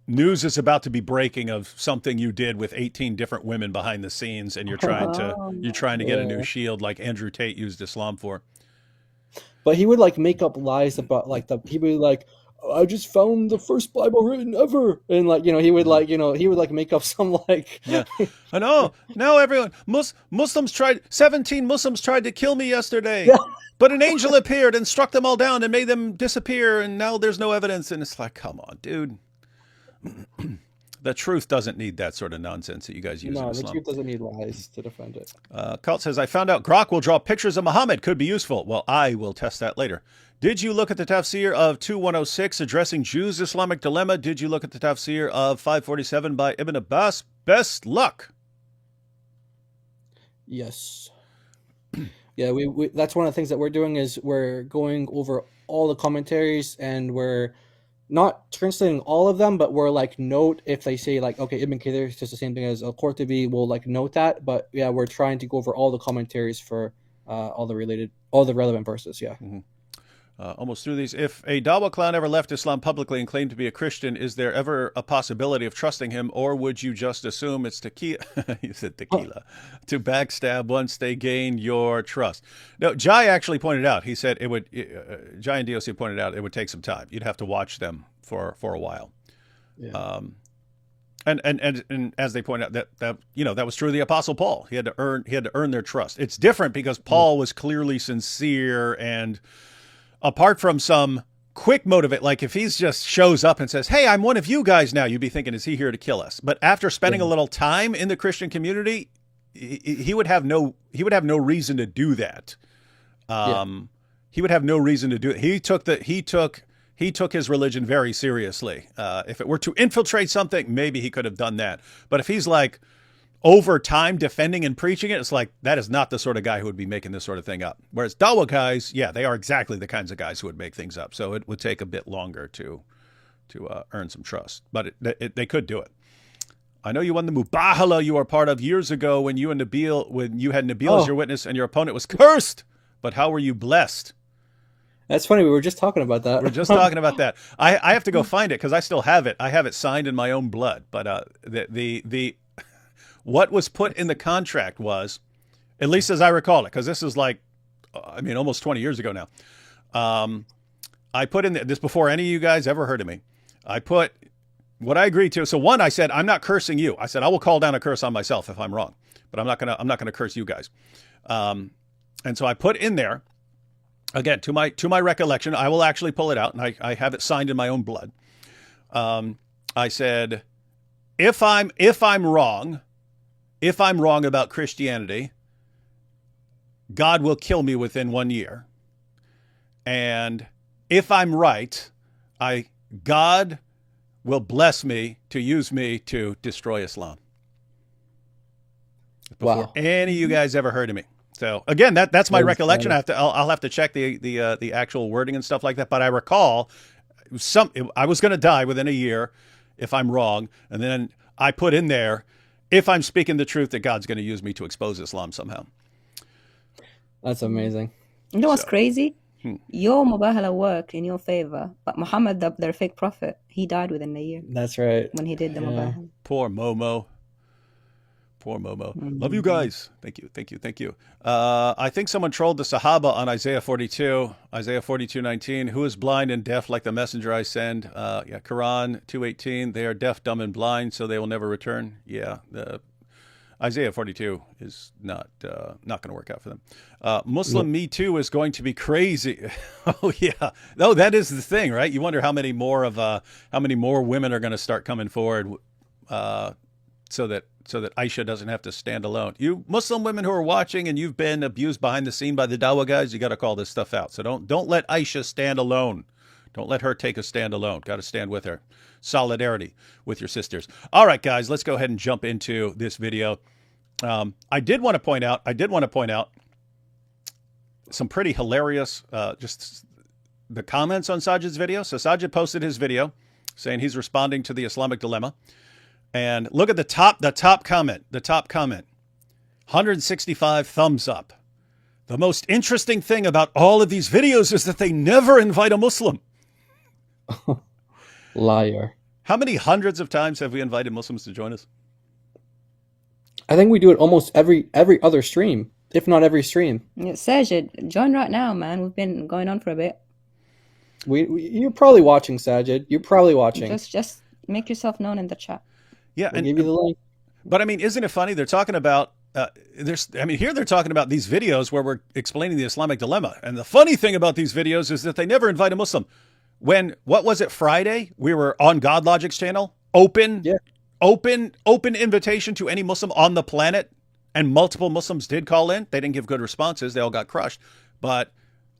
news is about to be breaking of something you did with 18 different women behind the scenes, and you're trying to get a new shield like Andrew Tate used Islam for. But he would like make up lies about like he would be like, I just found the first Bible written ever, and like he would like he would like make up some like Yeah, I know. Now everyone, 17 Muslims tried to kill me yesterday, but an angel appeared and struck them all down and made them disappear, and now there's no evidence. And it's like, come on, dude. The truth doesn't need that sort of nonsense that you guys use in the Islam. truth doesn't need lies to defend it. Cult says, I found out Grok will draw pictures of Muhammad. Could be useful. Well, I will test that later. Did you look at the tafsir of 2106 addressing Jews' Islamic dilemma? Did you look at the tafsir of 547 by Ibn Abbas? Best luck. Yes. Yeah, we that's one of the things that we're doing is we're going over all the commentaries and we're not translating all of them, but we're like note if they say like, okay, Ibn Kathir is just the same thing as Al-Qurtubi, we'll like note that. But yeah, we're trying to go over all the commentaries for all the relevant verses. Yeah. Mm-hmm. Almost through these. If a Dawa clown ever left Islam publicly and claimed to be a Christian, is there ever a possibility of trusting him, or would you just assume it's tequila? You said tequila. To backstab once they gain your trust. No, Jai actually pointed out. He said it would. Jai and DOC pointed out it would take some time. You'd have to watch them for a while. Yeah. And as they point out that was true of the Apostle Paul. He had to earn their trust. It's different because Paul was clearly sincere, and apart from some quick motivate, like if he's just shows up and says, "Hey, I'm one of you guys now," you'd be thinking, "Is he here to kill us?" But after spending a little time in the Christian community, he would have no reason to do that. He would have no reason to do it. He took his religion very seriously. If it were to infiltrate something, maybe he could have done that. But if he's like over time defending and preaching it, it's like that is not the sort of guy who would be making this sort of thing up. Whereas Dawa guys, yeah, they are exactly the kinds of guys who would make things up. So it would take a bit longer to earn some trust, but they could do it. I know you won the Mubahala you were part of years ago when you had Nabil as your witness and your opponent was cursed. But how were you blessed? That's funny. We were just talking about that. We're just talking about that. I have to go find it because I still have it. I have it signed in my own blood. But the what was put in the contract was, at least as I recall it, because this is like, I mean, almost 20 years ago now. I put in this before any of you guys ever heard of me. I put what I agreed to. So one, I said, I'm not cursing you. I said, I will call down a curse on myself if I'm wrong, but I'm not gonna curse you guys. And so I put in there, again, to my recollection, I will actually pull it out, and I have it signed in my own blood. I said, if I'm wrong about Christianity, God will kill me within 1 year. And if I'm right, God will bless me to use me to destroy Islam. Before any of you guys ever heard of me. So again, that's my recollection. I'll have to check the actual wording and stuff like that. But I recall I was going to die within a year if I'm wrong, and then I put in there, if I'm speaking the truth, that God's going to use me to expose Islam somehow. That's amazing. You know what's crazy? Your mubahala worked in your favor, but Muhammad, their fake prophet, he died within a year. That's right. When he did the mubahala. Poor Momo. Poor Momo. Love you guys. Thank you. I think someone trolled the Sahaba on Isaiah 42, Isaiah 42:19. Who is blind and deaf like the messenger I send? Quran 2:18. They are deaf, dumb, and blind, so they will never return. Yeah, Isaiah 42 is not going to work out for them. Muslim Me Too is going to be crazy. Oh yeah, no, that is the thing, right? You wonder how many more women are going to start coming forward, so that Aisha doesn't have to stand alone. You Muslim women who are watching and you've been abused behind the scene by the Dawah guys, you got to call this stuff out. So don't let Aisha stand alone. Don't let her take a stand alone. Got to stand with her. Solidarity with your sisters. All right, guys, let's go ahead and jump into this video. I did want to point out some pretty hilarious, just the comments on Saajid's video. So Saajid posted his video saying he's responding to the Islamic dilemma. And look at the top comment, 165 thumbs up. The most interesting thing about all of these videos is that they never invite a Muslim. Liar. How many hundreds of times have we invited Muslims to join us? I think we do it almost every other stream, if not every stream. Yeah, Saajid, join right now, man. We've been going on for a bit. You're probably watching, Saajid. You're probably watching. Just make yourself known in the chat. Yeah, I'll give you the link. But I mean, isn't it funny? They're talking about here they're talking about these videos where we're explaining the Islamic dilemma. And the funny thing about these videos is that they never invite a Muslim. What was it, Friday? We were on God Logic's channel. Open invitation to any Muslim on the planet. And multiple Muslims did call in. They didn't give good responses. They all got crushed. But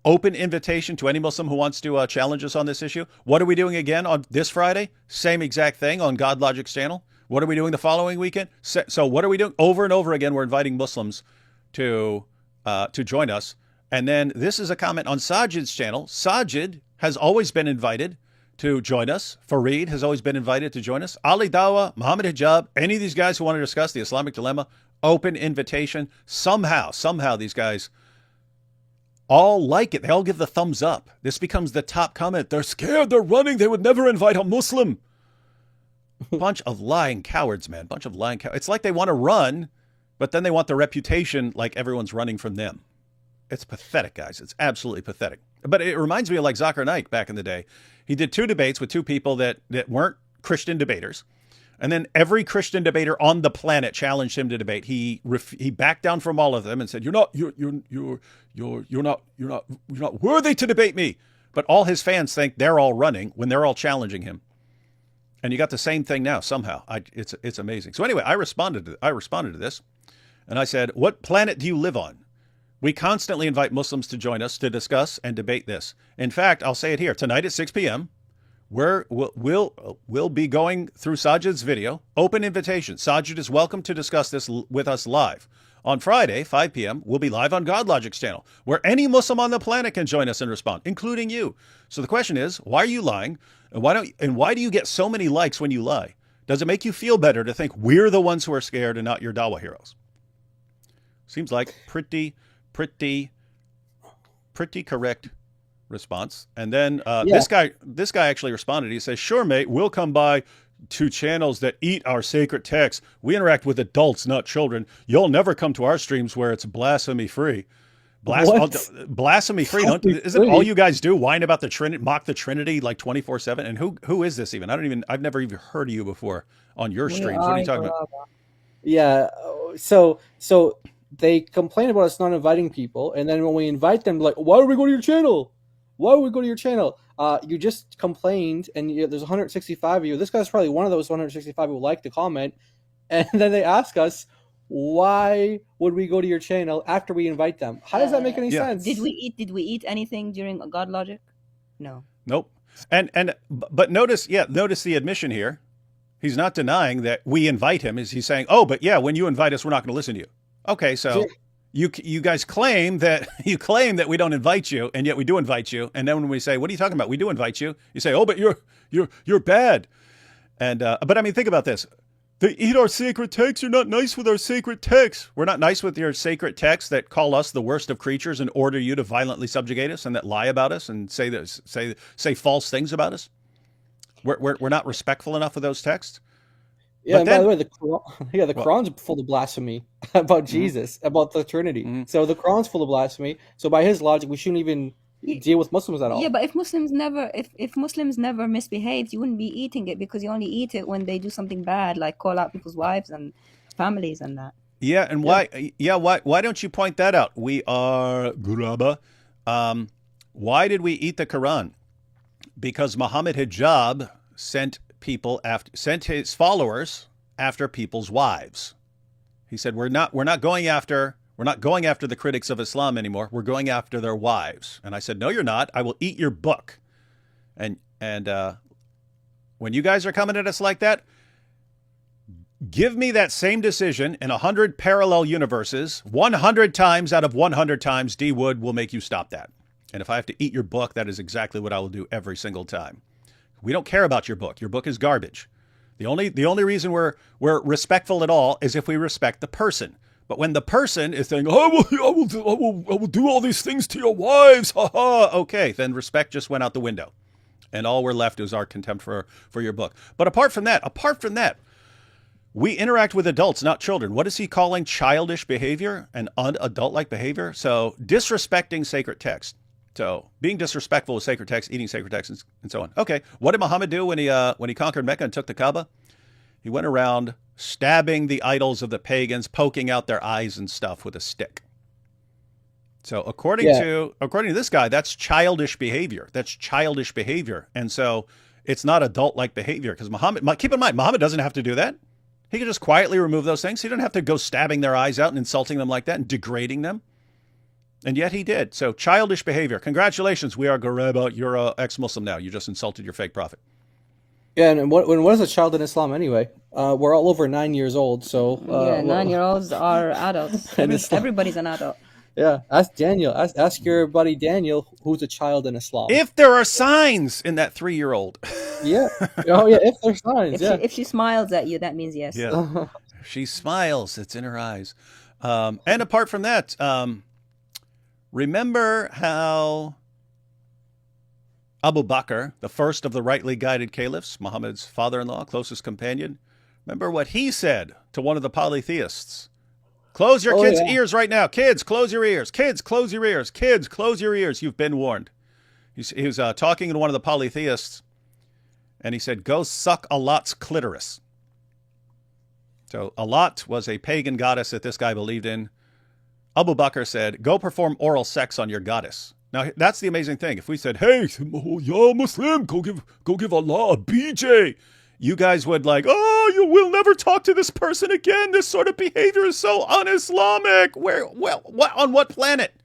open invitation to any Muslim who wants to challenge us on this issue. What are we doing again on this Friday? Same exact thing on God Logic's channel. What are we doing the following weekend? So what are we doing? Over and over again, we're inviting Muslims to join us. And then this is a comment on Saajid's channel. Saajid has always been invited to join us. Fareed has always been invited to join us. Ali Dawah, Muhammad Hijab, any of these guys who want to discuss the Islamic dilemma, open invitation. Somehow these guys all like it. They all give the thumbs up. This becomes the top comment. They're scared. They're running. They would never invite a Muslim. Bunch of lying cowards, man. Bunch of lying cowards. It's like they want to run, but then they want the reputation like everyone's running from them. It's pathetic, guys. It's absolutely pathetic. But it reminds me of like Zakir Naik back in the day. He did 2 debates with 2 people that weren't Christian debaters. And then every Christian debater on the planet challenged him to debate. He backed down from all of them and said, "You're not worthy to debate me." But all his fans think they're all running when they're all challenging him. And you got the same thing now somehow. It's amazing. So anyway, I responded to this, and I said, "What planet do you live on? We constantly invite Muslims to join us to discuss and debate this. In fact, I'll say it here tonight at 6 p.m. We'll be going through Saajid's video. Open invitation. Saajid is welcome to discuss this with us live. On Friday, 5 p.m., we'll be live on God Logic's channel, where any Muslim on the planet can join us and respond, including you. So the question is, why are you lying? And why do you get so many likes when you lie? Does it make you feel better to think we're the ones who are scared and not your Dawah heroes? Seems like pretty correct response. And then Yeah. this guy actually responded. He says, "Sure, mate, we'll come by to channels that eat our sacred texts. We interact with adults, not children. You'll never come to our streams where it's blasphemy free." Blasphemy free. Isn't all you guys do whine about the Trinity, mock the Trinity like 24/7? And who is this even? I've never even heard of you before on your streams. What are you talking about? Yeah. So they complain about us not inviting people, and then when we invite them, like, why do we go to your channel? Why would we go to your channel? You just complained, and there's 165 of you. This guy's probably one of those 165 who like to comment, and then they ask us, why would we go to your channel after we invite them? How does that make any sense? Did we eat anything during God Logic? No. Nope. But notice the admission here. He's not denying that we invite him. He's saying, "Oh, but yeah, when you invite us, we're not going to listen to you." Okay, so you guys claim that we don't invite you, and yet we do invite you. And then when we say, "What are you talking about? We do invite you," you say, "Oh, but you're bad." And but I mean, think about this. They eat our sacred texts. You're not nice with our sacred texts. We're not nice with your sacred texts that call us the worst of creatures and order you to violently subjugate us and that lie about us and say false things about us. We're not respectful enough of those texts. Yeah, and by the way, the Quran's full of blasphemy about Jesus, about the Trinity. So the Quran's full of blasphemy. So by his logic, we shouldn't even deal with Muslims at all. Yeah, but if Muslims never misbehaved, you wouldn't be eating it, because you only eat it when they do something bad, like call out people's wives and families and that. Yeah, and why don't you point that out? We are Guraba. Why did we eat the Quran? Because Muhammad Hijab sent his followers after people's wives. He said, we're not going after the critics of Islam anymore. We're going after their wives. And I said, "No, you're not. I will eat your book." And when you guys are coming at us like that, give me that same decision in 100 parallel universes. 100 times out of 100 times, D Wood will make you stop that. And if I have to eat your book, that is exactly what I will do every single time. We don't care about your book. Your book is garbage. The only reason we're respectful at all is if we respect the person. But when the person is saying, I will do all these things to your wives, okay, then respect just went out the window. And all we're left is our contempt for your book. But apart from that, we interact with adults, not children. What is he calling childish behavior and adult-like behavior? So disrespecting sacred text. So being disrespectful with sacred text, eating sacred texts, and so on. Okay, what did Muhammad do when he conquered Mecca and took the Kaaba? He went around stabbing the idols of the pagans, poking out their eyes and stuff with a stick. So according to this guy, that's childish behavior. And so it's not adult-like behavior, because keep in mind, Muhammad doesn't have to do that. He can just quietly remove those things. He doesn't have to go stabbing their eyes out and insulting them like that and degrading them. And yet he did. So childish behavior. Congratulations, we are Gareba. You're an ex-Muslim now. You just insulted your fake prophet. Yeah, and what is a child in Islam anyway? We're all over 9 years old, so 9-year-olds are adults. Everybody's an adult. Yeah, ask Daniel. Ask your buddy Daniel, who's a child in Islam. If there are signs in that 3-year-old. Yeah. Oh yeah. If there's signs. If she smiles at you, that means yes. Yeah. She smiles. It's in her eyes. And apart from that, remember how Abu Bakr, the first of the rightly guided caliphs, Muhammad's father-in-law, closest companion, remember what he said to one of the polytheists? Close your kids' ears right now. Kids, close your ears. Kids, close your ears. Kids, close your ears. You've been warned. He was talking to one of the polytheists, and he said, "Go suck Allot's clitoris." So Allot was a pagan goddess that this guy believed in. Abu Bakr said, "Go perform oral sex on your goddess." Now, that's the amazing thing. If we said, "Hey, ya Muslim, go give Allah a BJ," you guys would like, "Oh, you will never talk to this person again. This sort of behavior is so un-Islamic." On what planet?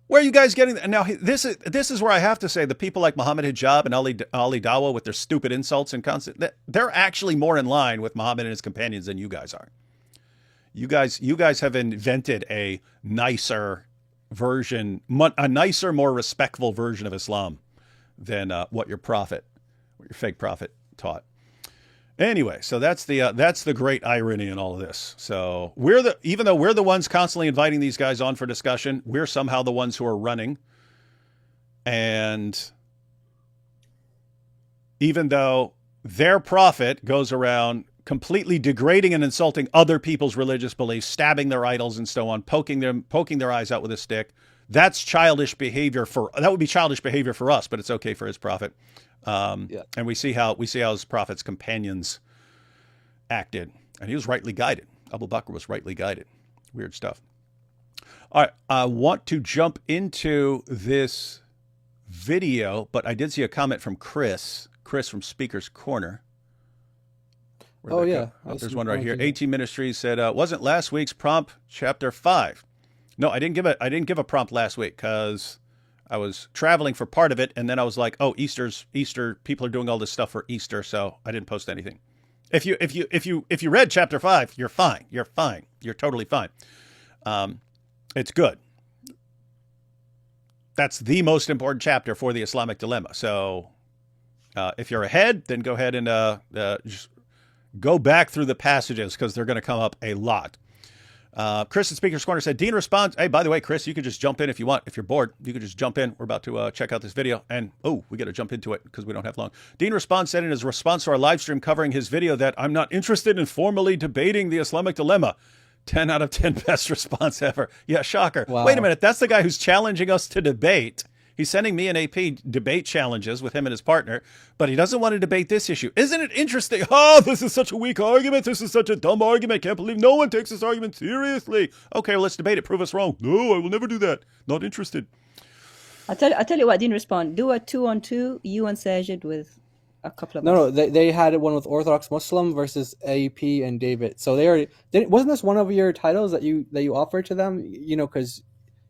Where are you guys getting that? Now, this is where I have to say the people like Muhammad Hijab and Ali Dawah with their stupid insults and constant, they're actually more in line with Muhammad and his companions than you guys are. You guys have invented a nicer version, a nicer, more respectful version of Islam than what your fake prophet taught. Anyway, so that's the great irony in all of this. So even though we're the ones constantly inviting these guys on for discussion, we're somehow the ones who are running And even though their prophet goes around completely degrading and insulting other people's religious beliefs, stabbing their idols and so on, poking their eyes out with a stick, that's childish behavior that would be childish behavior for us, but it's okay for his prophet. And we see how his prophet's companions acted, and he was rightly guided. Abu Bakr was rightly guided. Weird stuff. All right, I want to jump into this video, but I did see a comment from Chris from Speaker's Corner. Oh, yeah. There's one right here. 18 Ministries said, wasn't last week's prompt chapter 5? No, I didn't give a prompt last week because I was traveling for part of it, and then I was like, oh, Easter, people are doing all this stuff for Easter, so I didn't post anything. If you read chapter 5, you're fine. You're fine. You're totally fine. It's good. That's the most important chapter for the Islamic dilemma. So if you're ahead, then go ahead and just go back through the passages because they're going to come up a lot. Chris at Speaker's Corner said, Dean responds. Hey, by the way, Chris, you could just jump in if you want. If you're bored, you could just jump in. We're about to check out this video. And, we got to jump into it because we don't have long. Dean responds said in his response to our live stream covering his video that I'm not interested in formally debating the Islamic dilemma. 10 out of 10 best response ever. Yeah, shocker. Wow. Wait a minute. That's the guy who's challenging us to debate. He's sending me and AP debate challenges with him and his partner, but he doesn't want to debate this issue. Isn't it interesting? Oh, this is such a weak argument. This is such a dumb argument. Can't believe no one takes this argument seriously. Okay, well, let's debate it. Prove us wrong. No, I will never do that. Not interested. I tell you what, didn't respond. Do a 2-on-2, you and Saajid with a couple of No, us. they had one with Orthodox Muslim versus AP and David. So they already wasn't this one of your titles that you offered to them? You know, because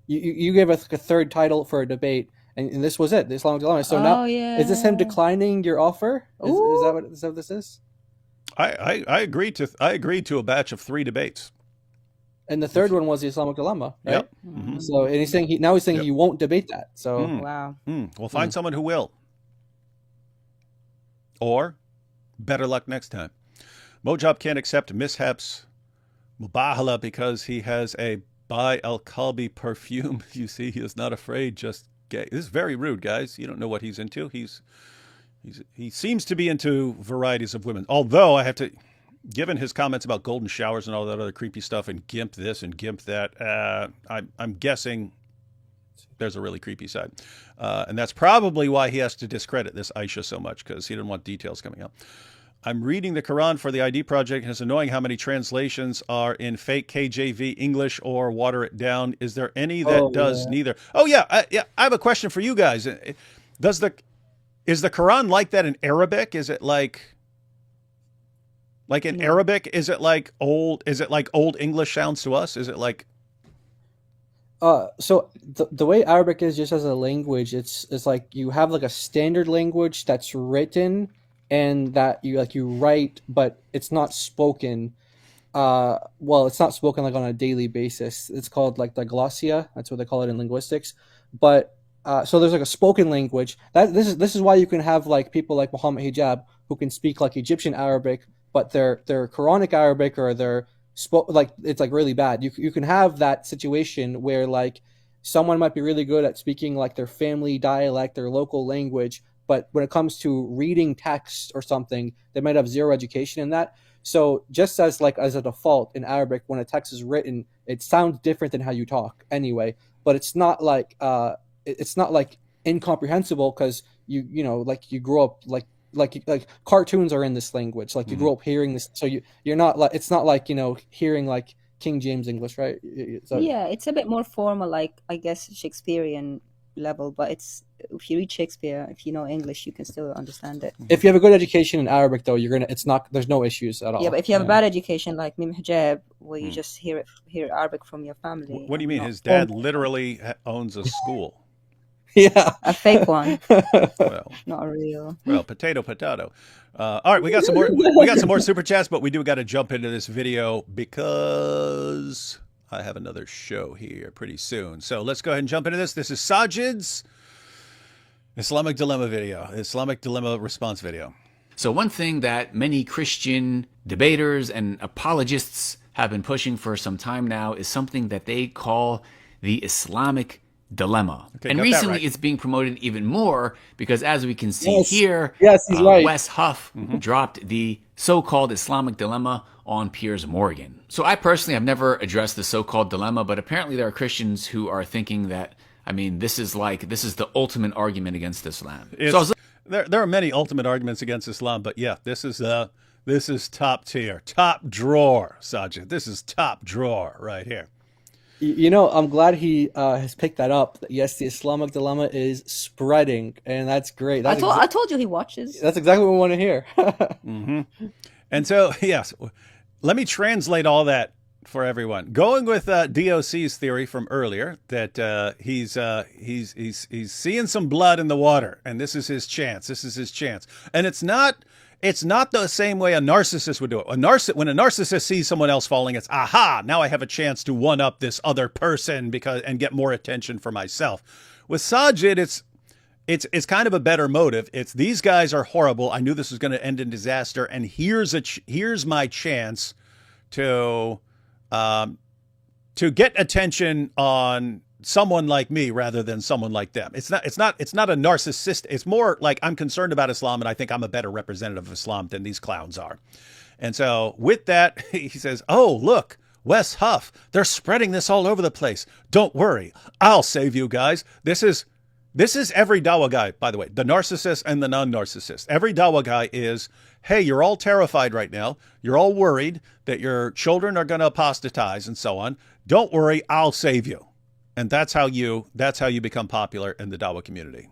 you gave us a third title for a debate. And this was it, the Islamic dilemma. So now, is this him declining your offer? Is that what this is? I agreed to a batch of 3 debates. And the third one was the Islamic dilemma, right? Yep. Mm-hmm. So, and he's saying he won't debate that. So, Wow. We'll find someone who will. Or, better luck next time. Mojab can't accept mishaps Mubahala because he has a By Al-Kalbi perfume. You see, he is not afraid, just gay. This is very rude, guys. You don't know what he's into. He seems to be into varieties of women. Although I have to, given his comments about golden showers and all that other creepy stuff and gimp this and gimp that, I'm guessing there's a really creepy side. And that's probably why he has to discredit this Aisha so much, because he didn't want details coming out. I'm reading the Quran for the ID project, and it's annoying how many translations are in fake KJV English or water it down. Is there any that does neither? Oh, yeah. I have a question for you guys. Is the Quran like that in Arabic? Is it like in Arabic? Is it like old English sounds to us? Is it like... So the way Arabic is just as a language, it's like you have like a standard language that's written and that you write, but it's not spoken. It's not spoken like on a daily basis. It's called like diglossia. That's what they call it in linguistics. But so there's like a spoken language. This is why you can have like people like Muhammad Hijab who can speak like Egyptian Arabic, but they're Quranic Arabic or they're it's like really bad. You can have that situation where like someone might be really good at speaking like their family dialect, their local language, but when it comes to reading text or something, they might have zero education in that. So just as a default in Arabic, when a text is written, it sounds different than how you talk anyway. But it's not like incomprehensible because you grow up like cartoons are in this language. Like you grow up hearing this, so you're not like, it's not like hearing like King James English, right? So, yeah, it's a bit more formal, like I guess Shakespearean level, but if you read Shakespeare, if you know English, you can still understand it. If you have a good education in Arabic, though, there's no issues at all. Yeah, but if you have a bad education, like Mim Hijab, where you just hear Arabic from your family. What do you mean? His dad literally owns a school. Yeah, a fake one. Well, not a real. Well, potato. All right, we got some more. We got some more super chats, but we do got to jump into this video because I have another show here pretty soon. So let's go ahead and jump into this. This is Saajid's Islamic Dilemma video, Islamic Dilemma response video. So one thing that many Christian debaters and apologists have been pushing for some time now is something that they call the Islamic dilemma. Okay, And got that recently right. it's being promoted even more because, as we can see Yes. here, Yes, he's right. Wes Huff dropped the so-called Islamic dilemma on Piers Morgan. So I personally have never addressed the so-called dilemma, but apparently there are Christians who are thinking that, I mean, this is the ultimate argument against Islam. So I was There are many ultimate arguments against Islam, but yeah, this is top tier, top drawer, Saajid. This is top drawer right here. You know, I'm glad he has picked that up. Yes, the Islamic dilemma is spreading, and that's great. I told you he watches. That's exactly what we want to hear. And so, yes, let me translate all that for everyone. Going with DOC's theory from earlier that he's seeing some blood in the water, and this is his chance. This is his chance, and it's not the same way a narcissist would do it. When a narcissist sees someone else falling, it's aha! Now I have a chance to one up this other person and get more attention for myself. With Saajid, it's kind of a better motive. It's these guys are horrible. I knew this was going to end in disaster, and here's my chance to get attention on someone like me rather than someone like them. It's not a narcissist. It's more like I'm concerned about Islam, and I think I'm a better representative of Islam than these clowns are. And so with that, he says, "Oh, look, Wes Huff, they're spreading this all over the place. Don't worry, I'll save you guys." This is every Dawa guy, by the way, the narcissist and the non-narcissist. Every Dawa guy is, hey, you're all terrified right now. You're all worried that your children are going to apostatize and so on. Don't worry, I'll save you. And that's how you become popular in the Dawa community.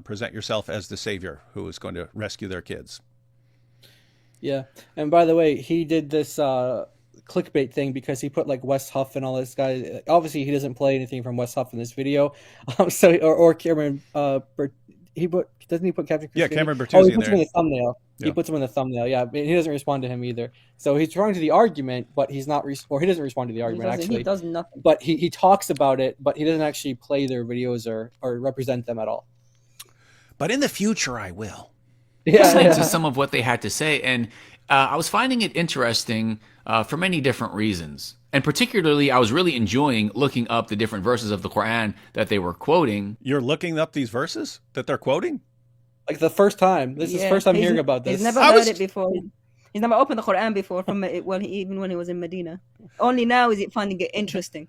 Present yourself as the savior who is going to rescue their kids. Yeah, and by the way, he did this clickbait thing because he put like Wes Huff and all this guy. Obviously, he doesn't play anything from Wes Huff in this video. Or Cameron. Doesn't he put Captain Chris? Yeah, Cameron Bertuzzi Oh, he in puts there. him in the thumbnail. Yeah. He puts him in the thumbnail. Yeah, and he doesn't respond to him either. So he's trying to the argument, but he's not. Or he doesn't respond to the argument actually. He does nothing. But he talks about it, but he doesn't actually play their videos or represent them at all. But in the future, I will. listening to some of what they had to say, and I was finding it interesting for many different reasons. And particularly, I was really enjoying looking up the different verses of the Quran that they were quoting. You're looking up these verses that they're quoting? Like the first time. This is the first time hearing about this. He's never heard it before. He's never opened the Quran before even when he was in Medina. Only now is he finding it interesting.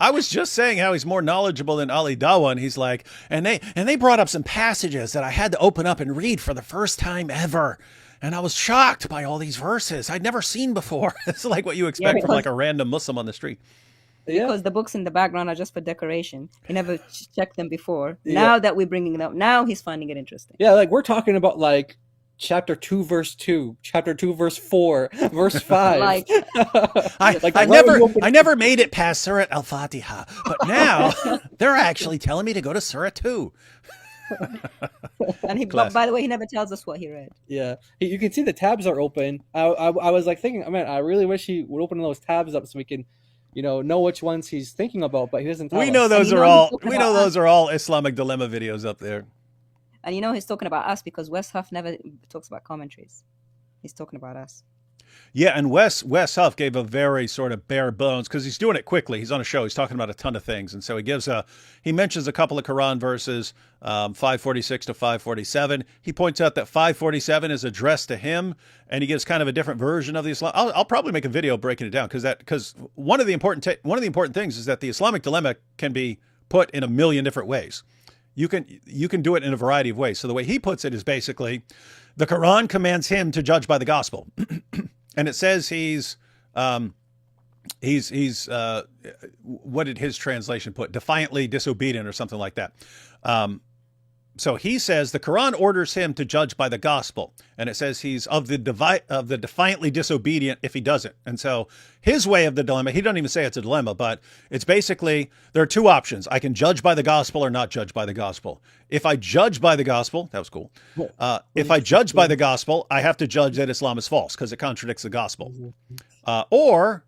I was just saying how he's more knowledgeable than Ali Dawa, and he's like, and they brought up some passages that I had to open up and read for the first time ever. And I was shocked by all these verses I'd never seen before. It's like what you expect from like a random Muslim on the street. Because the books in the background are just for decoration. He never checked them before. Now that we're bringing it up, now he's finding it interesting. Yeah, like we're talking about like chapter 2 verse 2, chapter 2 verse 4, verse 5. I never made it past Surah Al-Fatiha, but now they're actually telling me to go to Surah 2. And by the way, he never tells us what he read. Yeah, you can see the tabs are open. I was like thinking, man, I really wish he would open those tabs up so we can, know which ones he's thinking about, but he doesn't tell us. We know those are all Islamic dilemma videos up there. And he's talking about us because Wes Huff never talks about commentaries. He's talking about us. Yeah, and Wes Huff gave a very sort of bare bones because he's doing it quickly. He's on a show. He's talking about a ton of things, and so he mentions a couple of Quran verses, 546 to 547. He points out that 547 is addressed to him, and he gives kind of a different version of the Islam. I'll probably make a video breaking it down because one of the important things is that the Islamic dilemma can be put in a million different ways. You can do it in a variety of ways. So the way he puts it is basically the Quran commands him to judge by the gospel. And it says he's what did his translation put? Defiantly disobedient or something like that. So he says the Quran orders him to judge by the gospel, and it says he's of the defiantly disobedient if he doesn't. And so his way of the dilemma, he doesn't even say it's a dilemma, but it's basically there are two options. I can judge by the gospel or not judge by the gospel. If I judge by the gospel, that was cool. If I judge by the gospel, I have to judge that Islam is false because it contradicts the gospel. Or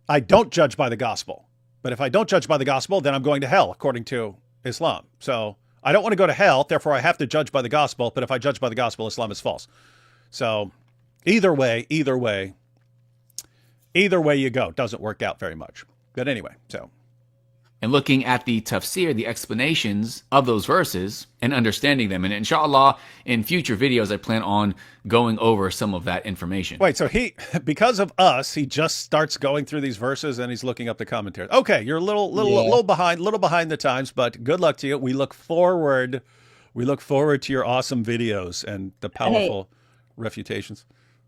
I don't judge by the gospel. But if I don't judge by the gospel, then I'm going to hell according to Islam. So I don't want to go to hell, therefore I have to judge by the gospel, but if I judge by the gospel, Islam is false. So either way you go. Doesn't work out very much. But anyway, so. and looking at the tafsir, the explanations of those verses, and understanding them. And inshallah, in future videos, I plan on going over some of that information. Wait, so because of us, he just starts going through these verses and he's looking up the commentaries. Okay, you're a little behind the times, but good luck to you. We look forward to your awesome videos and the powerful refutations.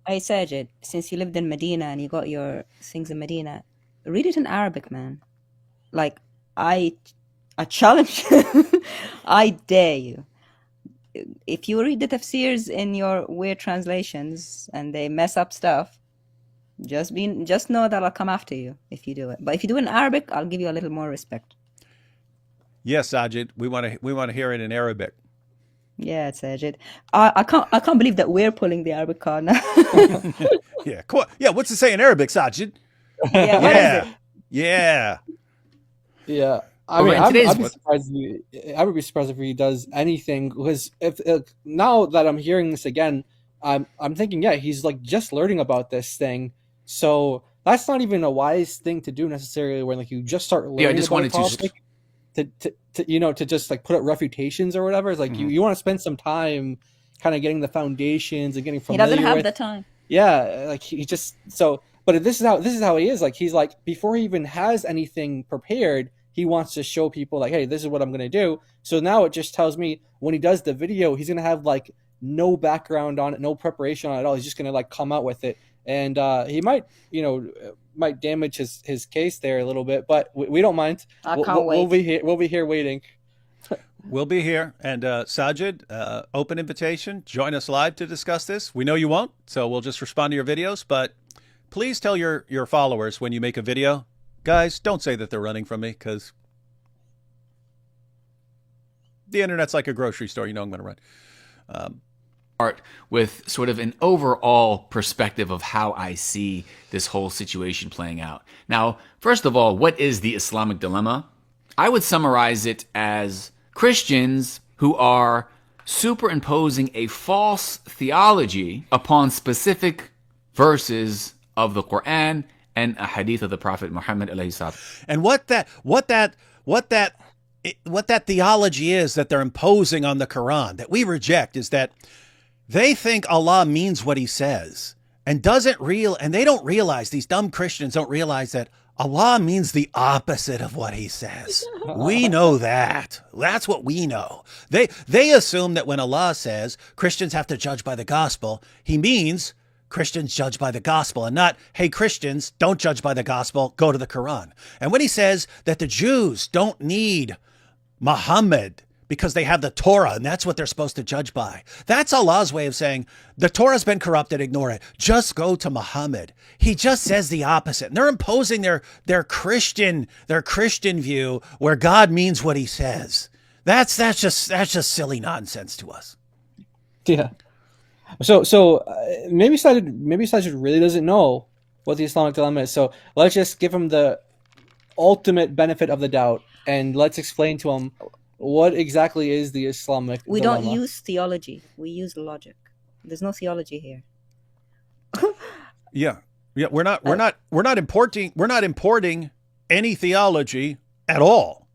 Hey, Sajid, since you lived in Medina and you got your things in Medina, read it in Arabic, man. Like, I challenge you. I dare you. If you read the tafsirs in your weird translations and they mess up stuff, just know that I'll come after you if you do it. But if you do it in Arabic, I'll give you a little more respect. Yes, Saajid, we want to hear it in Arabic. Yeah, Sajid. I can't believe that we're pulling the Arabic card now. Yeah, cool. Yeah, what's it say in Arabic, Saajid? Yeah, what is it? Yeah. Yeah. I mean, I'd be surprised if he does anything, because if now that I'm hearing this again, I'm thinking, yeah, he's like just learning about this thing, so that's not even a wise thing to do necessarily. When like you just start learning, I just wanted to just like put up refutations or whatever. It's like you want to spend some time kind of getting the foundations and getting familiar. He doesn't have the time. Yeah, like he just so. But this is how he is. Like he's like, before he even has anything prepared, he wants to show people like, hey, this is what I'm gonna do. So now it just tells me when he does the video, he's gonna have like no background on it, no preparation on it at all. He's just gonna like come out with it, and he might damage his case there a little bit, but we don't mind. I can't wait. We'll be here waiting. We'll be here. And Saajid, open invitation. Join us live to discuss this. We know you won't, so we'll just respond to your videos. But please tell your followers when you make a video, guys, don't say that they're running from me, because the internet's like a grocery store. You know I'm going to run. Start with sort of an overall perspective of how I see this whole situation playing out. Now, first of all, what is the Islamic dilemma? I would summarize it as Christians who are superimposing a false theology upon specific verses of the Quran and a hadith of the Prophet Muhammad alayhi salam. And what that theology is that they're imposing on the Quran that we reject is that they think Allah means what he says and they don't realize, these dumb Christians don't realize that Allah means the opposite of what he says. We know that. That's what we know. They assume that when Allah says Christians have to judge by the gospel, he means Christians judge by the gospel, and not, hey, Christians, don't judge by the gospel, go to the Quran. And when he says that the Jews don't need Muhammad because they have the Torah and that's what they're supposed to judge by, that's Allah's way of saying the Torah's been corrupted, ignore it, just go to Muhammad. He just says the opposite. And they're imposing their Christian view where God means what he says. That's just silly nonsense to us. Yeah. So maybe Saajid really doesn't know what the Islamic dilemma is. So let's just give him the ultimate benefit of the doubt and let's explain to him what exactly is the Islamic We dilemma. don't use theology. We use logic. There's no theology here. Yeah. We're not importing any theology at all.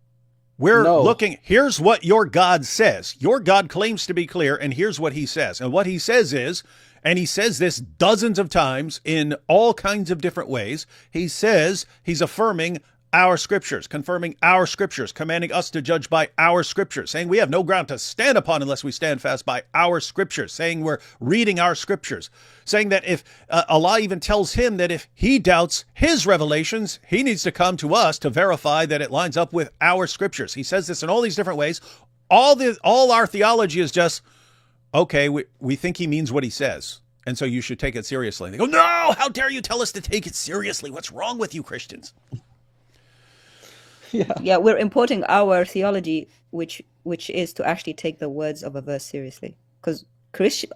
We're looking, here's what your God says. Your God claims to be clear, and here's what he says. And what he says is, and he says this dozens of times in all kinds of different ways, he says he's affirming our scriptures, confirming our scriptures, commanding us to judge by our scriptures, saying we have no ground to stand upon unless we stand fast by our scriptures, saying we're reading our scriptures, saying that if Allah even tells him that if he doubts his revelations, he needs to come to us to verify that it lines up with our scriptures. He says this in all these different ways. All our theology is just, okay, we think he means what he says, and so you should take it seriously. And they go, no, how dare you tell us to take it seriously? What's wrong with you Christians? Yeah, we're importing our theology, which is to actually take the words of a verse seriously. Because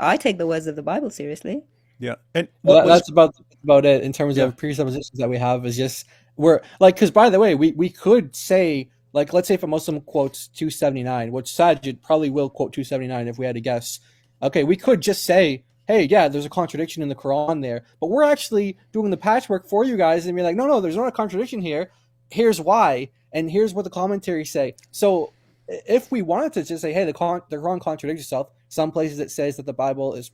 I take the words of the Bible seriously. Yeah, and that's about it in terms of presuppositions that we have. Is just we're like, because by the way, we could say, like, let's say if a Muslim quotes 279, which Saajid probably will quote 279 if we had to guess. Okay, we could just say, hey, yeah, there's a contradiction in the Quran there, but we're actually doing the patchwork for you guys and be like, no, there's not a contradiction here. here's why, and here's what the commentaries say. So if we wanted to just say, hey, the Quran contradicts itself, some places it says that the Bible is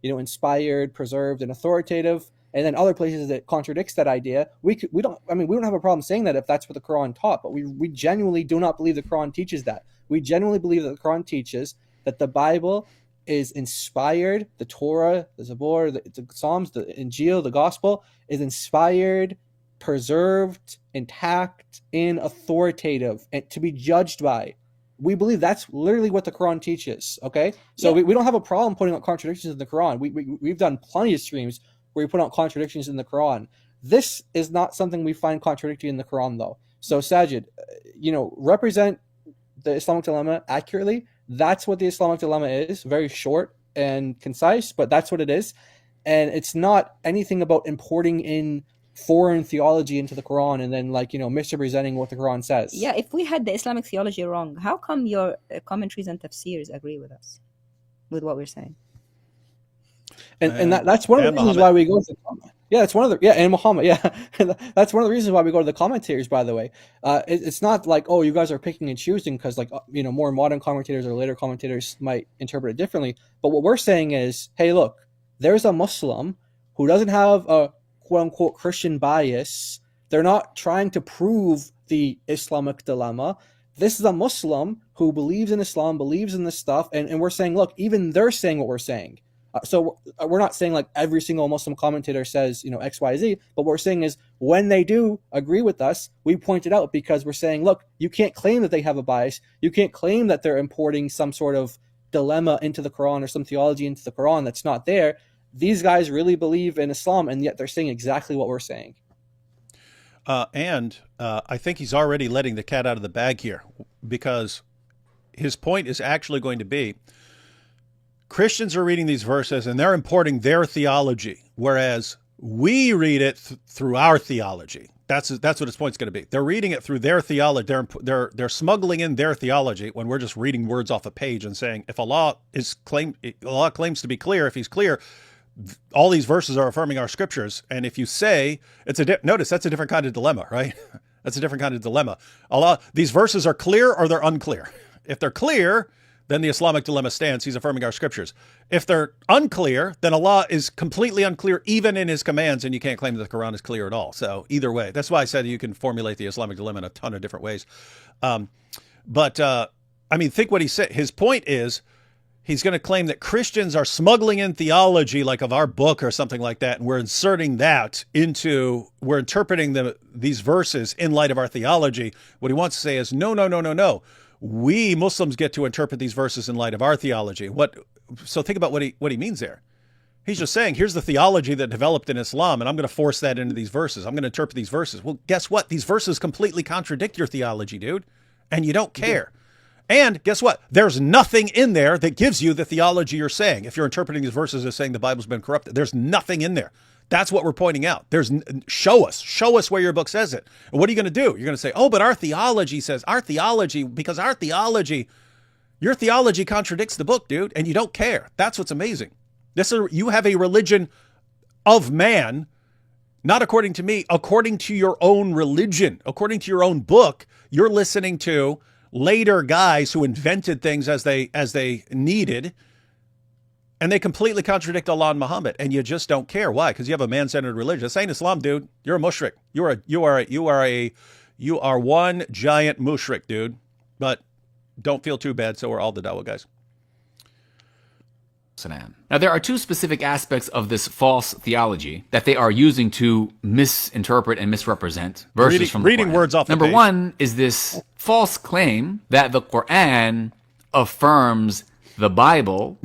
inspired, preserved, and authoritative, and then other places it contradicts that idea. We don't have a problem saying that if that's what the Quran taught, but we genuinely do not believe the Quran teaches that. We genuinely believe that the Quran teaches that the Bible is inspired. The Torah, the Zabur, the Psalms, the Injil, the Gospel is inspired, preserved, intact, and authoritative, and to be judged by. We believe that's literally what the Quran teaches. Okay, so we don't have a problem putting out contradictions in the Quran. We've done plenty of streams where we put out contradictions in the Quran. This is not something we find contradictory in the Quran, though. So Saajid, represent the Islamic dilemma accurately. That's what the Islamic dilemma is. Very short and concise, but that's what it is. And it's not anything about importing in foreign theology into the Quran and then misrepresenting what the Quran says. Yeah, if we had the Islamic theology wrong, how come your commentaries and tafsirs agree with us, with what we're saying? And that's one of the reasons why we go to the comment. Yeah, that's one of the and Muhammad. Yeah, that's one of the reasons why we go to the commentators. By the way, it's not like, oh, you guys are picking and choosing because more modern commentators or later commentators might interpret it differently. But what we're saying is, hey, look, there's a Muslim who doesn't have a quote unquote Christian bias. They're not trying to prove the Islamic dilemma. This is a Muslim who believes in Islam, believes in this stuff, and we're saying, look, even they're saying what we're saying. So we're not saying like every single Muslim commentator says, X, Y, Z, but what we're saying is when they do agree with us, we point it out because we're saying, look, you can't claim that they have a bias. You can't claim that they're importing some sort of dilemma into the Quran or some theology into the Quran that's not there. These guys really believe in Islam, and yet they're saying exactly what we're saying. And I think he's already letting the cat out of the bag here, because his point is actually going to be Christians are reading these verses and they're importing their theology, whereas we read it through our theology. That's what his point's going to be. They're reading it through their theology. They're smuggling in their theology when we're just reading words off a page and saying, if Allah claims to be clear, if he's clear, all these verses are affirming our scriptures. And if you say notice that's a different kind of dilemma, right? That's a different kind of dilemma. These verses are clear or they're unclear. If they're clear, then the Islamic dilemma stands. He's affirming our scriptures. If they're unclear, then Allah is completely unclear, even in his commands, and you can't claim that the Quran is clear at all. So either way, that's why I said you can formulate the Islamic dilemma in a ton of different ways. Think what he said. His point is he's going to claim that Christians are smuggling in theology like of our book or something like that, and we're inserting that we're interpreting these verses in light of our theology. What he wants to say is, no. We Muslims get to interpret these verses in light of our theology. So think about what he means there. He's just saying, here's the theology that developed in Islam, and I'm going to force that into these verses. I'm going to interpret these verses. Well, guess what? These verses completely contradict your theology, dude, and you don't care. And guess what? There's nothing in there that gives you the theology you're saying. If you're interpreting these verses as saying the Bible's been corrupted, there's nothing in there. That's what we're pointing out. Show us where your book says it. And what are you going to do? You're going to say, oh, but our theology says your theology contradicts the book, dude, and you don't care. That's what's amazing. You have a religion of man, not according to me, according to your own religion, according to your own book. You're listening to later guys who invented things as they needed, and they completely contradict Allah and Muhammad, and you just don't care. Why? Because you have a man-centered religion. This ain't Islam, dude. You're a mushrik. You are one giant mushrik, dude. But don't feel too bad. So we're all the Dawah guys. Now, there are two specific aspects of this false theology that they are using to misinterpret and misrepresent verses from the Reading Quran. words off the Number page. one is this false claim that the Quran affirms the Bible.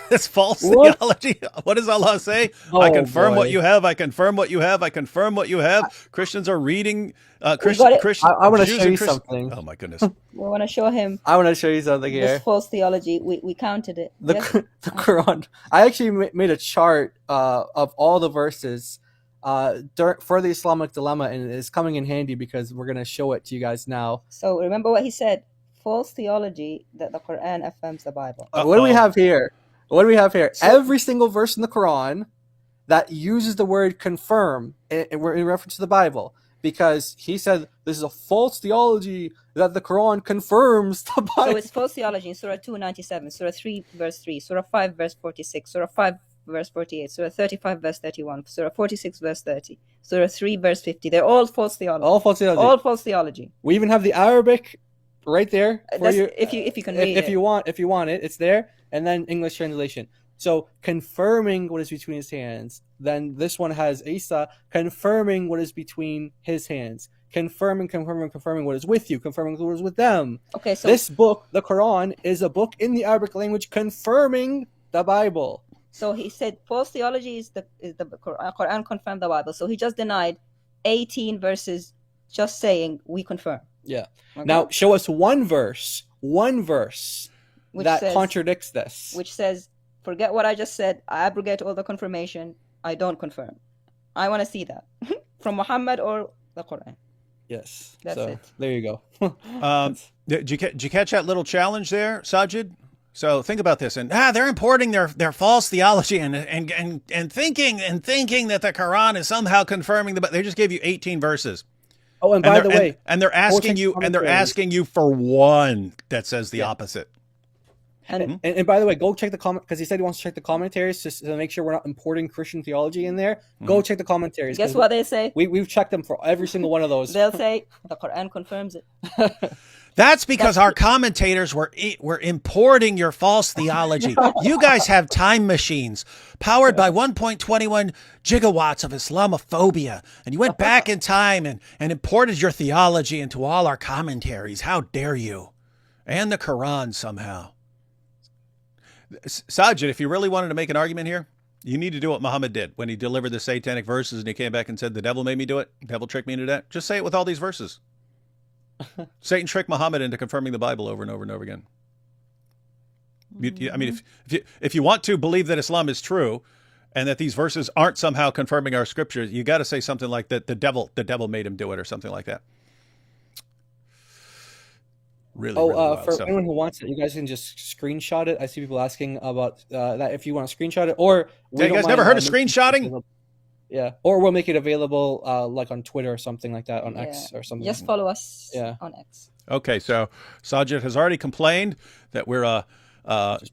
This false theology. What does Allah say? I confirm boy. what you have. I confirm what you have. I confirm what you have. Christians are reading. Christian. I want to Jews show you and Christian- something. Oh my goodness. We want to show him I want to show you something here. this false theology. We counted it. The Yes? the Quran. I actually made a chart of all the verses for the Islamic dilemma, and it's coming in handy because we're going to show it to you guys now. So remember what he said: false theology that the Quran affirms the Bible. What do we have here? Every single verse in the Quran that uses the word confirm, we're in reference to the Bible, because he said this is a false theology that the Quran confirms the Bible. So it's false theology in Surah 297, Surah 3 verse 3, Surah 5 verse 46, Surah 5 verse 48, Surah 35 verse 31, Surah 46 verse 30, Surah 3 verse 50. They're all false theology. All false theology. All false theology. We even have the Arabic right there for That's, you. if you can read if it. you want it, it's there, and then English translation. So confirming what is between his hands. Then this one has Isa confirming what is between his hands. Confirming what is with you. Confirming what is with them. Okay, so This book, the Quran, is a book in the Arabic language confirming the Bible. So he said false theology is the Quran confirmed the Bible. So he just denied 18 verses, just saying we confirm. Yeah. Okay? Now show us one verse Which that says- contradicts this. which says, forget what I just said. I abrogate all the confirmation. I don't confirm. I want to see that from Muhammad or the Quran. Yes. That's so, it. There you go. Did you catch that little challenge there, Saajid? So think about this, and they're importing their false theology and thinking that the Quran is somehow confirming but they just gave you 18 verses. Oh, and by the way, and they're asking you for one that says the opposite. and by the way, go check the comment, because he said he wants to check the commentaries just to make sure we're not importing Christian theology in there. Go check the commentaries. Guess what they say? We've checked them for every single one of those. They'll say the Quran confirms it. That's because our commentators were importing your false theology. You guys have time machines powered by 1.21 gigawatts of Islamophobia, and you went back in time and imported your theology into all our commentaries. How dare you? And the Quran somehow. Saajid, if you really wanted to make an argument here, you need to do what Muhammad did when he delivered the satanic verses and he came back and said, the devil made me do it. The devil tricked me into that. Just say it with all these verses. Satan tricked Muhammad into confirming the Bible over and over and over again. I mean, if you want to believe that Islam is true and that these verses aren't somehow confirming our scriptures, you got to say something like that. The devil made him do it, or something like that. Really wild for stuff. anyone who wants it, you guys can just screenshot it. I see people asking about that if you want to screenshot it, or Yeah, you guys never heard of screenshotting? Yeah, or we'll make it available like on Twitter or something like that, on X or something. Just follow us Yeah. on X. Okay, so Saajid has already complained that we're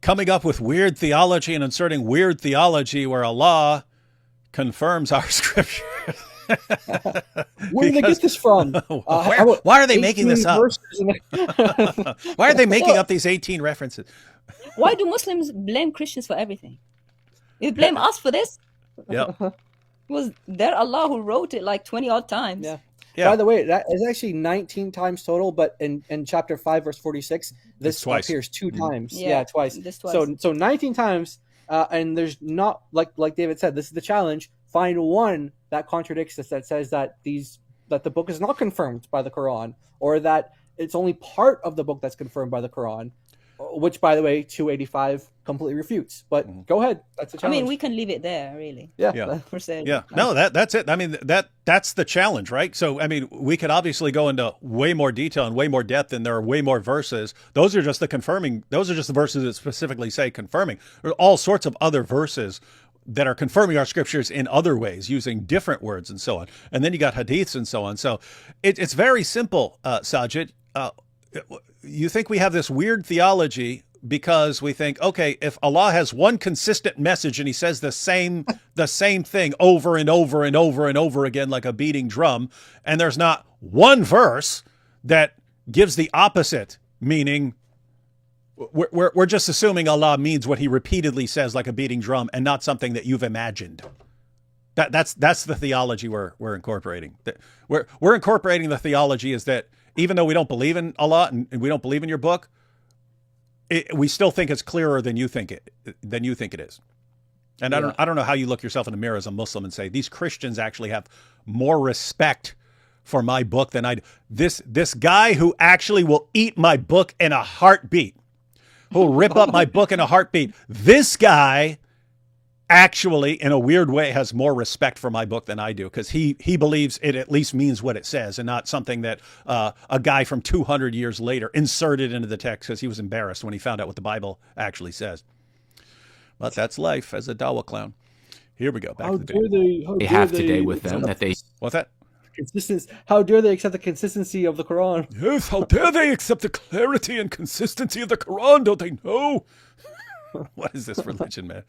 coming up with weird theology and inserting weird theology where Allah confirms our scripture. Where did they get this from? Why are they making this up? up? Why are they making up these 18 references? Why do Muslims blame Christians for everything? You blame us for this? Yep. It was their Allah who wrote it like 20 odd times. Yeah. Yeah. By the way, that is actually 19 times total, but in chapter 5, verse 46, this twice. appears two times. Yeah, Yeah, twice. this twice. So 19 times, and there's not, like David said, this is the challenge. Find one that contradicts this, that says that the book is not confirmed by the Quran, or that it's only part of the book that's confirmed by the Quran, which, by the way, 285 completely refutes. But go ahead, that's a I challenge. mean, we can leave it there, really. yeah. Per se. Yeah, no, that's it. I mean, that's the challenge, right? So, I mean, we could obviously go into way more detail and way more depth, and there are way more verses. Those are just the verses that specifically say confirming. There are all sorts of other verses that are confirming our scriptures in other ways, using different words and so on. And then you got hadiths and so on. So it's very simple, Saajid. You think we have this weird theology because we think, okay, if Allah has one consistent message and he says the same thing over and over and over and over again like a beating drum, and there's not one verse that gives the opposite meaning, we're just assuming Allah means what he repeatedly says like a beating drum and not something that you've imagined. That's the theology we're incorporating. We're incorporating the theology is that even though we don't believe in Allah and we don't believe in your book, we still think it's clearer than you think it is. And Yeah. I don't know how you look yourself in the mirror as a Muslim and say these Christians actually have more respect for my book than I do. This guy who actually will eat my book in a heartbeat, who'll rip up my book in a heartbeat. This guy actually, in a weird way, has more respect for my book than I do, because he believes it at least means what it says and not something that a guy from 200 years later inserted into the text because he was embarrassed when he found out what the Bible actually says. But that's life as a Dawah clown. Here we go. Back to the video. They have today with them that they What's that? consistency. How dare they accept the consistency of the Quran? Yes, how dare they accept the clarity and consistency of the Quran? Don't they know? What is this religion, man?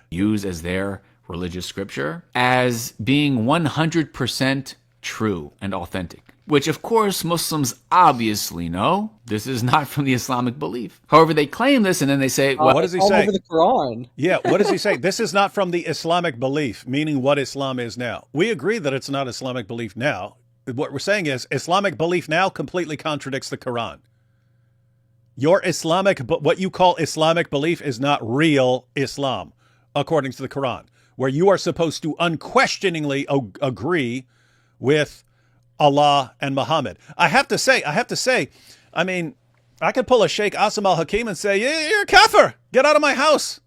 Use as their religious scripture as being 100% true and authentic, which of course Muslims obviously know this is not from the Islamic belief. However, they claim this and then they say, well, what does he all say? over the Quran. Yeah, what does he say? This is not from the Islamic belief, meaning what Islam is now. We agree that it's not Islamic belief now. What we're saying is Islamic belief now completely contradicts the Quran. Your Islamic, what you call Islamic belief is not real Islam, according to the Quran, where you are supposed to unquestioningly agree with Allah and Muhammad. I have to say, I mean, I could pull a Sheikh Asim al-Hakim and say, yeah, you're a kafir. Get out of my house.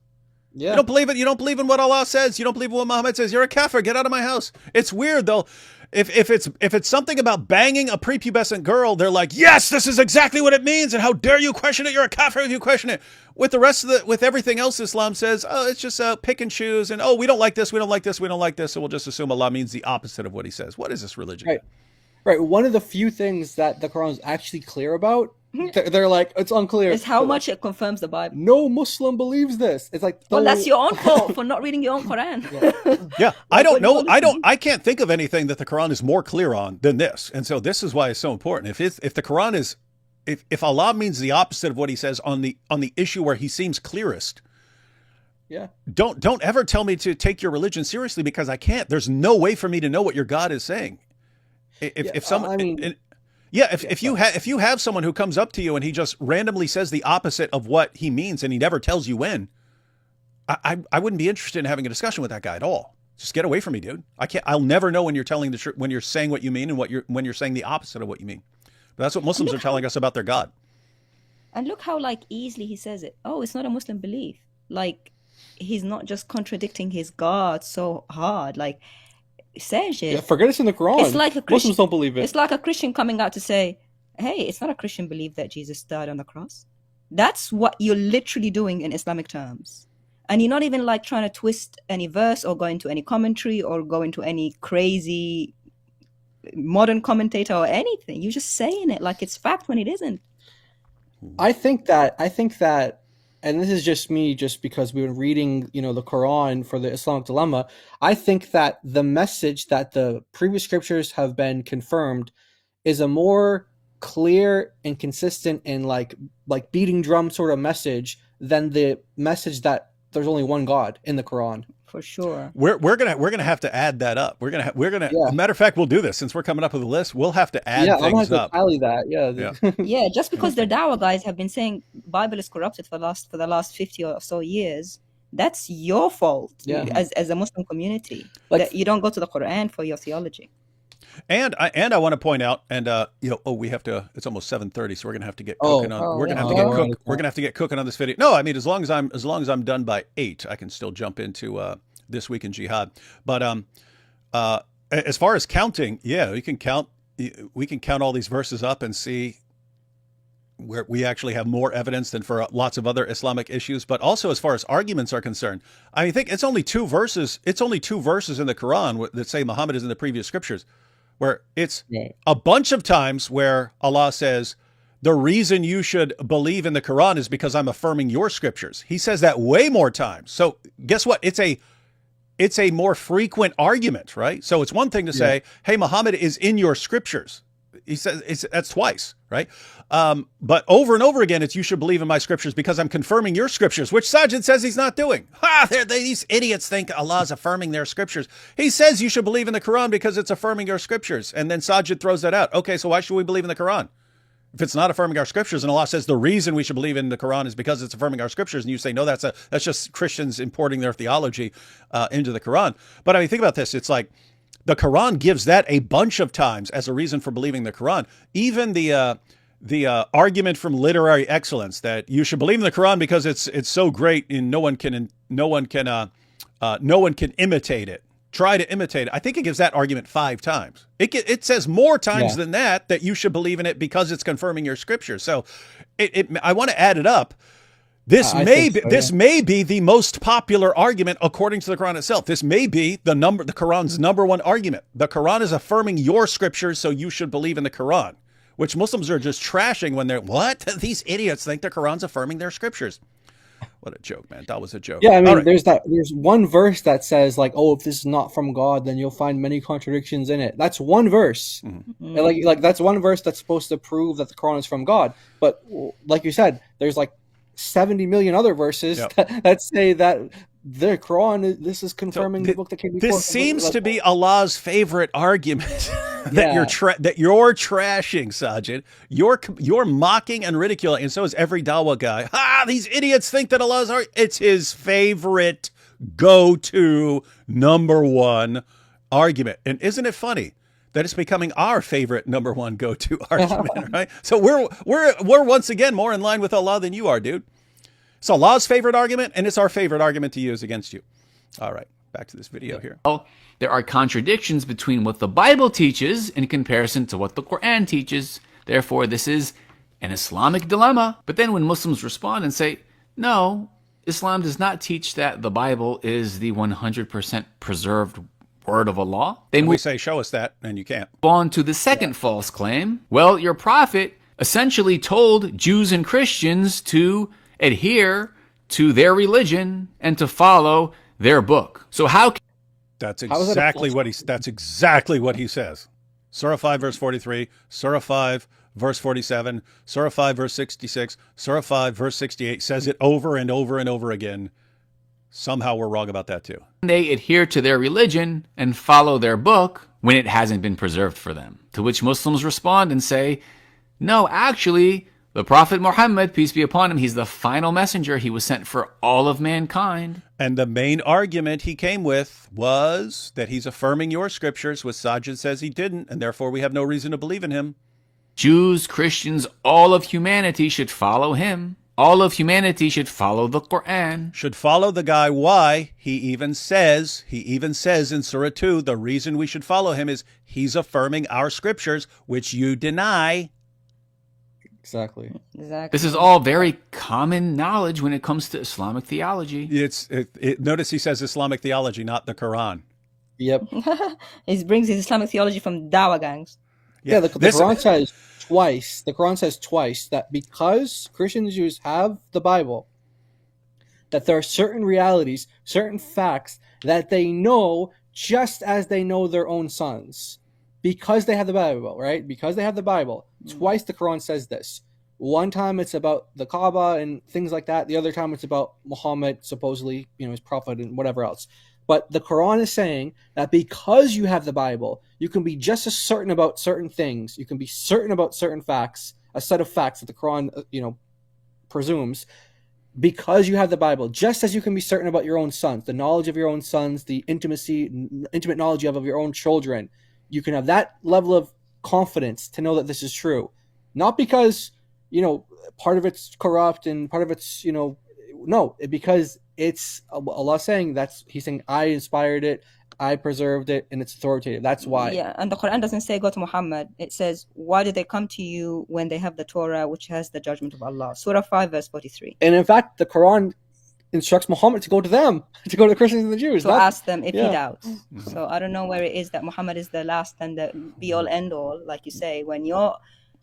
Yeah. You don't believe it. You don't believe in what Allah says. You don't believe in what Muhammad says. You're a kafir. Get out of my house. It's weird though. If it's something about banging a prepubescent girl, they're like, yes, this is exactly what it means, and how dare you question it? You're a kafir if you question it. With the rest of with everything else, Islam says, oh, it's just pick and choose, and oh, we don't like this, we don't like this, we don't like this, so we'll just assume Allah means the opposite of what He says. What is this religion? Right. Right. One of the few things that the Quran is actually clear about, they're like, it's unclear. It's how much it confirms the Bible. No Muslim believes this. It's like, Well, that's your own fault for not reading your own Quran. Yeah, I don't know. I can't think of anything that the Quran is more clear on than this, and so this is why it's so important. If the Quran is, if Allah means the opposite of what He says on the issue where He seems clearest, yeah. Don't ever tell me to take your religion seriously, because I can't. There's no way for me to know what your God is saying. If you have someone who comes up to you and he just randomly says the opposite of what he means and he never tells you when, I wouldn't be interested in having a discussion with that guy at all. Just get away from me, dude. I'll never know when you're telling the truth, when you're saying what you mean, and when you're saying the opposite of what you mean. But that's what Muslims are telling us about their God. And look how like easily he says it. Oh, it's not a Muslim belief. Like, he's not just contradicting his God so hard. Like, Saajid. Yeah, forget it's in the Quran. It's like a Christian, Muslims don't believe it. It's like a Christian coming out to say, hey, it's not a Christian belief that Jesus died on the cross. That's what you're literally doing in Islamic terms. And you're not even like trying to twist any verse or go into any commentary or go into any crazy modern commentator or anything. You're just saying it like it's fact when it isn't. I think that, and this is just me, just because we've been reading, the Quran for the Islamic dilemma. I think that the message that the previous scriptures have been confirmed is a more clear and consistent and like beating drum sort of message than the message that there's only one God in the Quran. For sure. We're gonna have to add that up. We're gonna. Yeah. Matter of fact, we'll do this since we're coming up with a list. We'll have to add I'm things gonna up. tally that. Yeah. Yeah, just because their dawah guys have been saying Bible is corrupted for the last 50 or so years, that's your fault. Yeah. As a Muslim community, Like- that you don't go to the Quran for your theology. And I want to point out, and we have to. It's almost 7:30, so we're gonna have to get cooking on. We're gonna have to get We're gonna have to get cooking on this video. No, I mean as long as I'm done by 8, I can still jump into This Week in Jihad. But as far as counting, yeah, we can count all these verses up and see where we actually have more evidence than for lots of other Islamic issues. But also as far as arguments are concerned, I think it's only 2 verses. It's only 2 verses in the Quran that say Muhammad is in the previous scriptures, where it's a bunch of times where Allah says, the reason you should believe in the Quran is because I'm affirming your scriptures. He says that way more times. So guess what? It's a more frequent argument, right? So it's one thing to say, hey, Muhammad is in your scriptures. He says that's twice, right? But over and over again, it's you should believe in my scriptures because I'm confirming your scriptures, which Saajid says he's not doing. These idiots think Allah's affirming their scriptures. He says you should believe in the Quran because it's affirming your scriptures. And then Saajid throws that out. Okay, so why should we believe in the Quran? If it's not affirming our scriptures, and Allah says the reason we should believe in the Quran is because it's affirming our scriptures, and you say, no, that's just Christians importing their theology into the Quran. But I mean, think about this. It's like the Quran gives that a bunch of times as a reason for believing the Quran. Even the argument from literary excellence that you should believe in the Quran because it's so great and no one can imitate it. Try to imitate it. I think it gives that argument 5 times. It says more times than that you should believe in it because it's confirming your scripture. So I want to add it up. This I may think be so, this may be the most popular argument according to the Quran itself. This may be the Quran's number one argument. The Quran is affirming your scriptures, so you should believe in the Quran, which Muslims are just trashing when they're, what? These idiots think the Quran's affirming their scriptures. What a joke, man. That was a joke. Yeah, I mean, All right. there's one verse that says like, oh, if this is not from God, then you'll find many contradictions in it. That's one verse. Mm-hmm. And like that's one verse that's supposed to prove that the Quran is from God. But like you said, there's like 70 million other verses Yep. that say that the Quran, this is confirming the book that came before. This seems to be Allah's favorite argument that Yeah. you're trashing, Saajid. You're mocking and ridiculing, and so is every Dawah guy. These idiots think that Allah's it's his favorite go-to number one argument. And isn't it funny that it's becoming our favorite number one go-to argument, right? So we're once again more in line with Allah than you are, dude. It's Allah's favorite argument, and it's our favorite argument to use against you. All right, back to this video here. There are contradictions between what the Bible teaches in comparison to what the Quran teaches. Therefore, this is an Islamic dilemma. But then when Muslims respond and say, no, Islam does not teach that the Bible is the 100% preserved word of Allah, they We move say, show us that, and you can't. on to the second false claim. Well, your prophet essentially told Jews and Christians to adhere to their religion and to follow their book. So how can That's is that a exactly false that's exactly what he says. Surah 5 verse 43, Surah 5 verse 47, Surah 5 verse 66, Surah 5 verse 68 says it over and over and over again. Somehow we're wrong about that too. they adhere to their religion and follow their book when it hasn't been preserved for them? To which Muslims respond and say, no, actually, the Prophet Muhammad, peace be upon him, he's the final messenger. He was sent for all of mankind. And the main argument he came with was that he's affirming your scriptures, which Saajid says he didn't, and therefore we have no reason to believe in him. Jews, Christians, all of humanity should follow him. All of humanity should follow the Quran. Should follow the guy. Why? He even says in Surah 2, the reason we should follow him is he's affirming our scriptures, which you deny. Exactly. This is all very common knowledge when it comes to Islamic theology. Notice he says Islamic theology, not the Quran. Yep. He brings his Islamic theology from Dawah gangs. Yeah, the Quran says twice. The Quran says twice that because Christians and Jews have the Bible, that there are certain realities, certain facts that they know just as they know their own sons. Because they have the Bible, right? Because they have the Bible. Twice the Quran says this. One time it's about the Kaaba and things like that. The other time it's about Muhammad, supposedly, his prophet and whatever else. But the Quran is saying that because you have the Bible, you can be just as certain about certain things. You can be certain about certain facts, a set of facts that the Quran, presumes, because you have the Bible, just as you can be certain about your own sons, the knowledge of your own sons, the intimate knowledge you have of your own children. You can have that level of confidence to know that this is true. Not because, part of it's corrupt and part of it's, no, because it's Allah saying He's saying, I inspired it, I preserved it, and it's authoritative. That's why. Yeah, and the Quran doesn't say go to Muhammad. It says, why did they come to you when they have the Torah, which has the judgment of Allah? Surah 5, verse 43. And in fact, the Quran instructs Muhammad to go to them, to go to the Christians and the Jews. To ask them if he yeah. doubts. So I don't know where it is that Muhammad is the last and the be-all, end-all, like you say, when your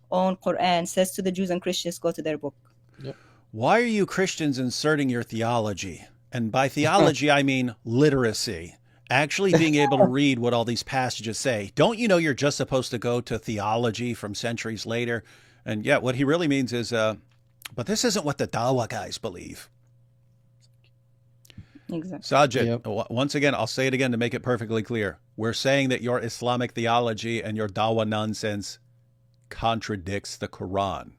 own Quran says to the Jews and Christians, go to their book. Yep. Why are you Christians inserting your theology? And by theology, I mean literacy. Actually being able to read what all these passages say. Don't you know you're just supposed to go to theology from centuries later? And yeah, what he really means is, but this isn't what the Dawah guys believe. Exactly. Saajid, once again, I'll say it again to make it perfectly clear. We're saying that your Islamic theology and your Dawah nonsense contradicts the Quran.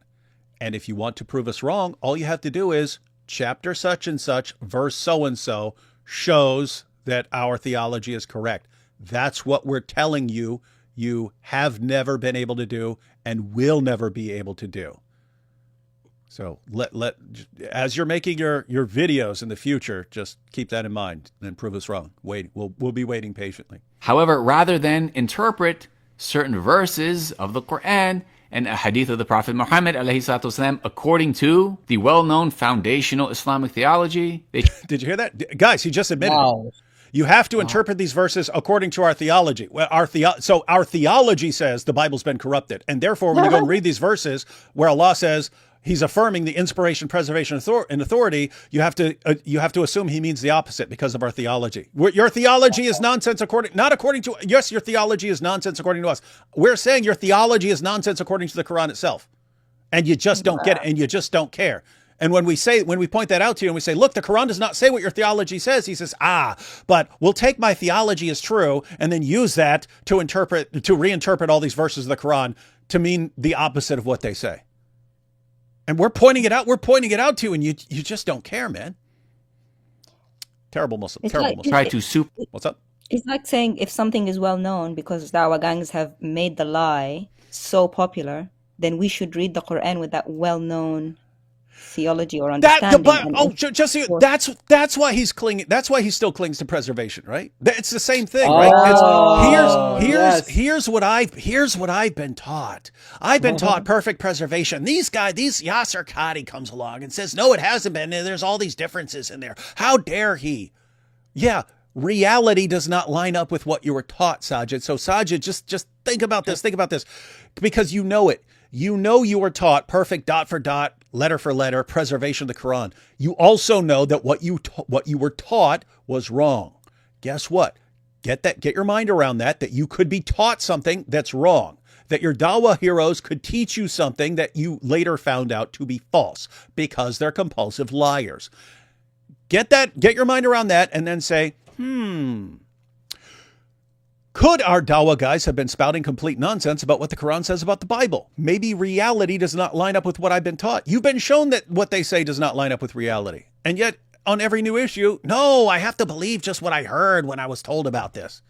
And if you want to prove us wrong, all you have to do is chapter such and such, verse so-and-so shows that our theology is correct. That's what we're telling you. You have never been able to do and will never be able to do. So as you're making your videos in the future, just keep that in mind and prove us wrong. We'll be waiting patiently. However, rather than interpret certain verses of the Quran and a hadith of the Prophet Muhammad alayhi salatu wasalam, according to the well-known foundational Islamic theology. Did you hear that? Guys, he just admitted it. Wow. You have to interpret these verses according to our theology. Well, so our theology says the Bible's been corrupted. And therefore, when you go and read these verses where Allah says he's affirming the inspiration, preservation, and authority, you have to assume he means the opposite because of our theology. Your theology is nonsense not according to, yes, your theology is nonsense according to us. We're saying your theology is nonsense according to the Quran itself. And you just don't get it, and you just don't care. And when we point that out to you and we say, look, the Quran does not say what your theology says, he says, but we'll take my theology as true and then use that to reinterpret all these verses of the Quran to mean the opposite of what they say. And we're pointing it out to you, and you just don't care, man. Terrible Muslim. What's up? It's like saying if something is well known because our gangs have made the lie so popular, then we should read the Quran with that well known theology or understanding. That's why he's clinging. That's why he still clings to preservation, right? It's the same thing, right? Here's what I've been taught. I've been taught perfect preservation. These Yasser Qadi comes along and says, no, it hasn't been. There's all these differences in there. How dare he? Yeah, reality does not line up with what you were taught, Saajid. So Saajid, just think about this. Think about this, because you know it. You know you were taught perfect dot for dot, letter for letter, preservation of the Quran. You also know that what you were taught was wrong. Guess what? Get your mind around that you could be taught something that's wrong, that your dawah heroes could teach you something that you later found out to be false because they're compulsive liars. Get your mind around that and then say, could our dawah guys have been spouting complete nonsense about what the Quran says about the Bible? Maybe reality does not line up with what I've been taught. You've been shown that what they say does not line up with reality. And yet, on every new issue, no, I have to believe just what I heard when I was told about this.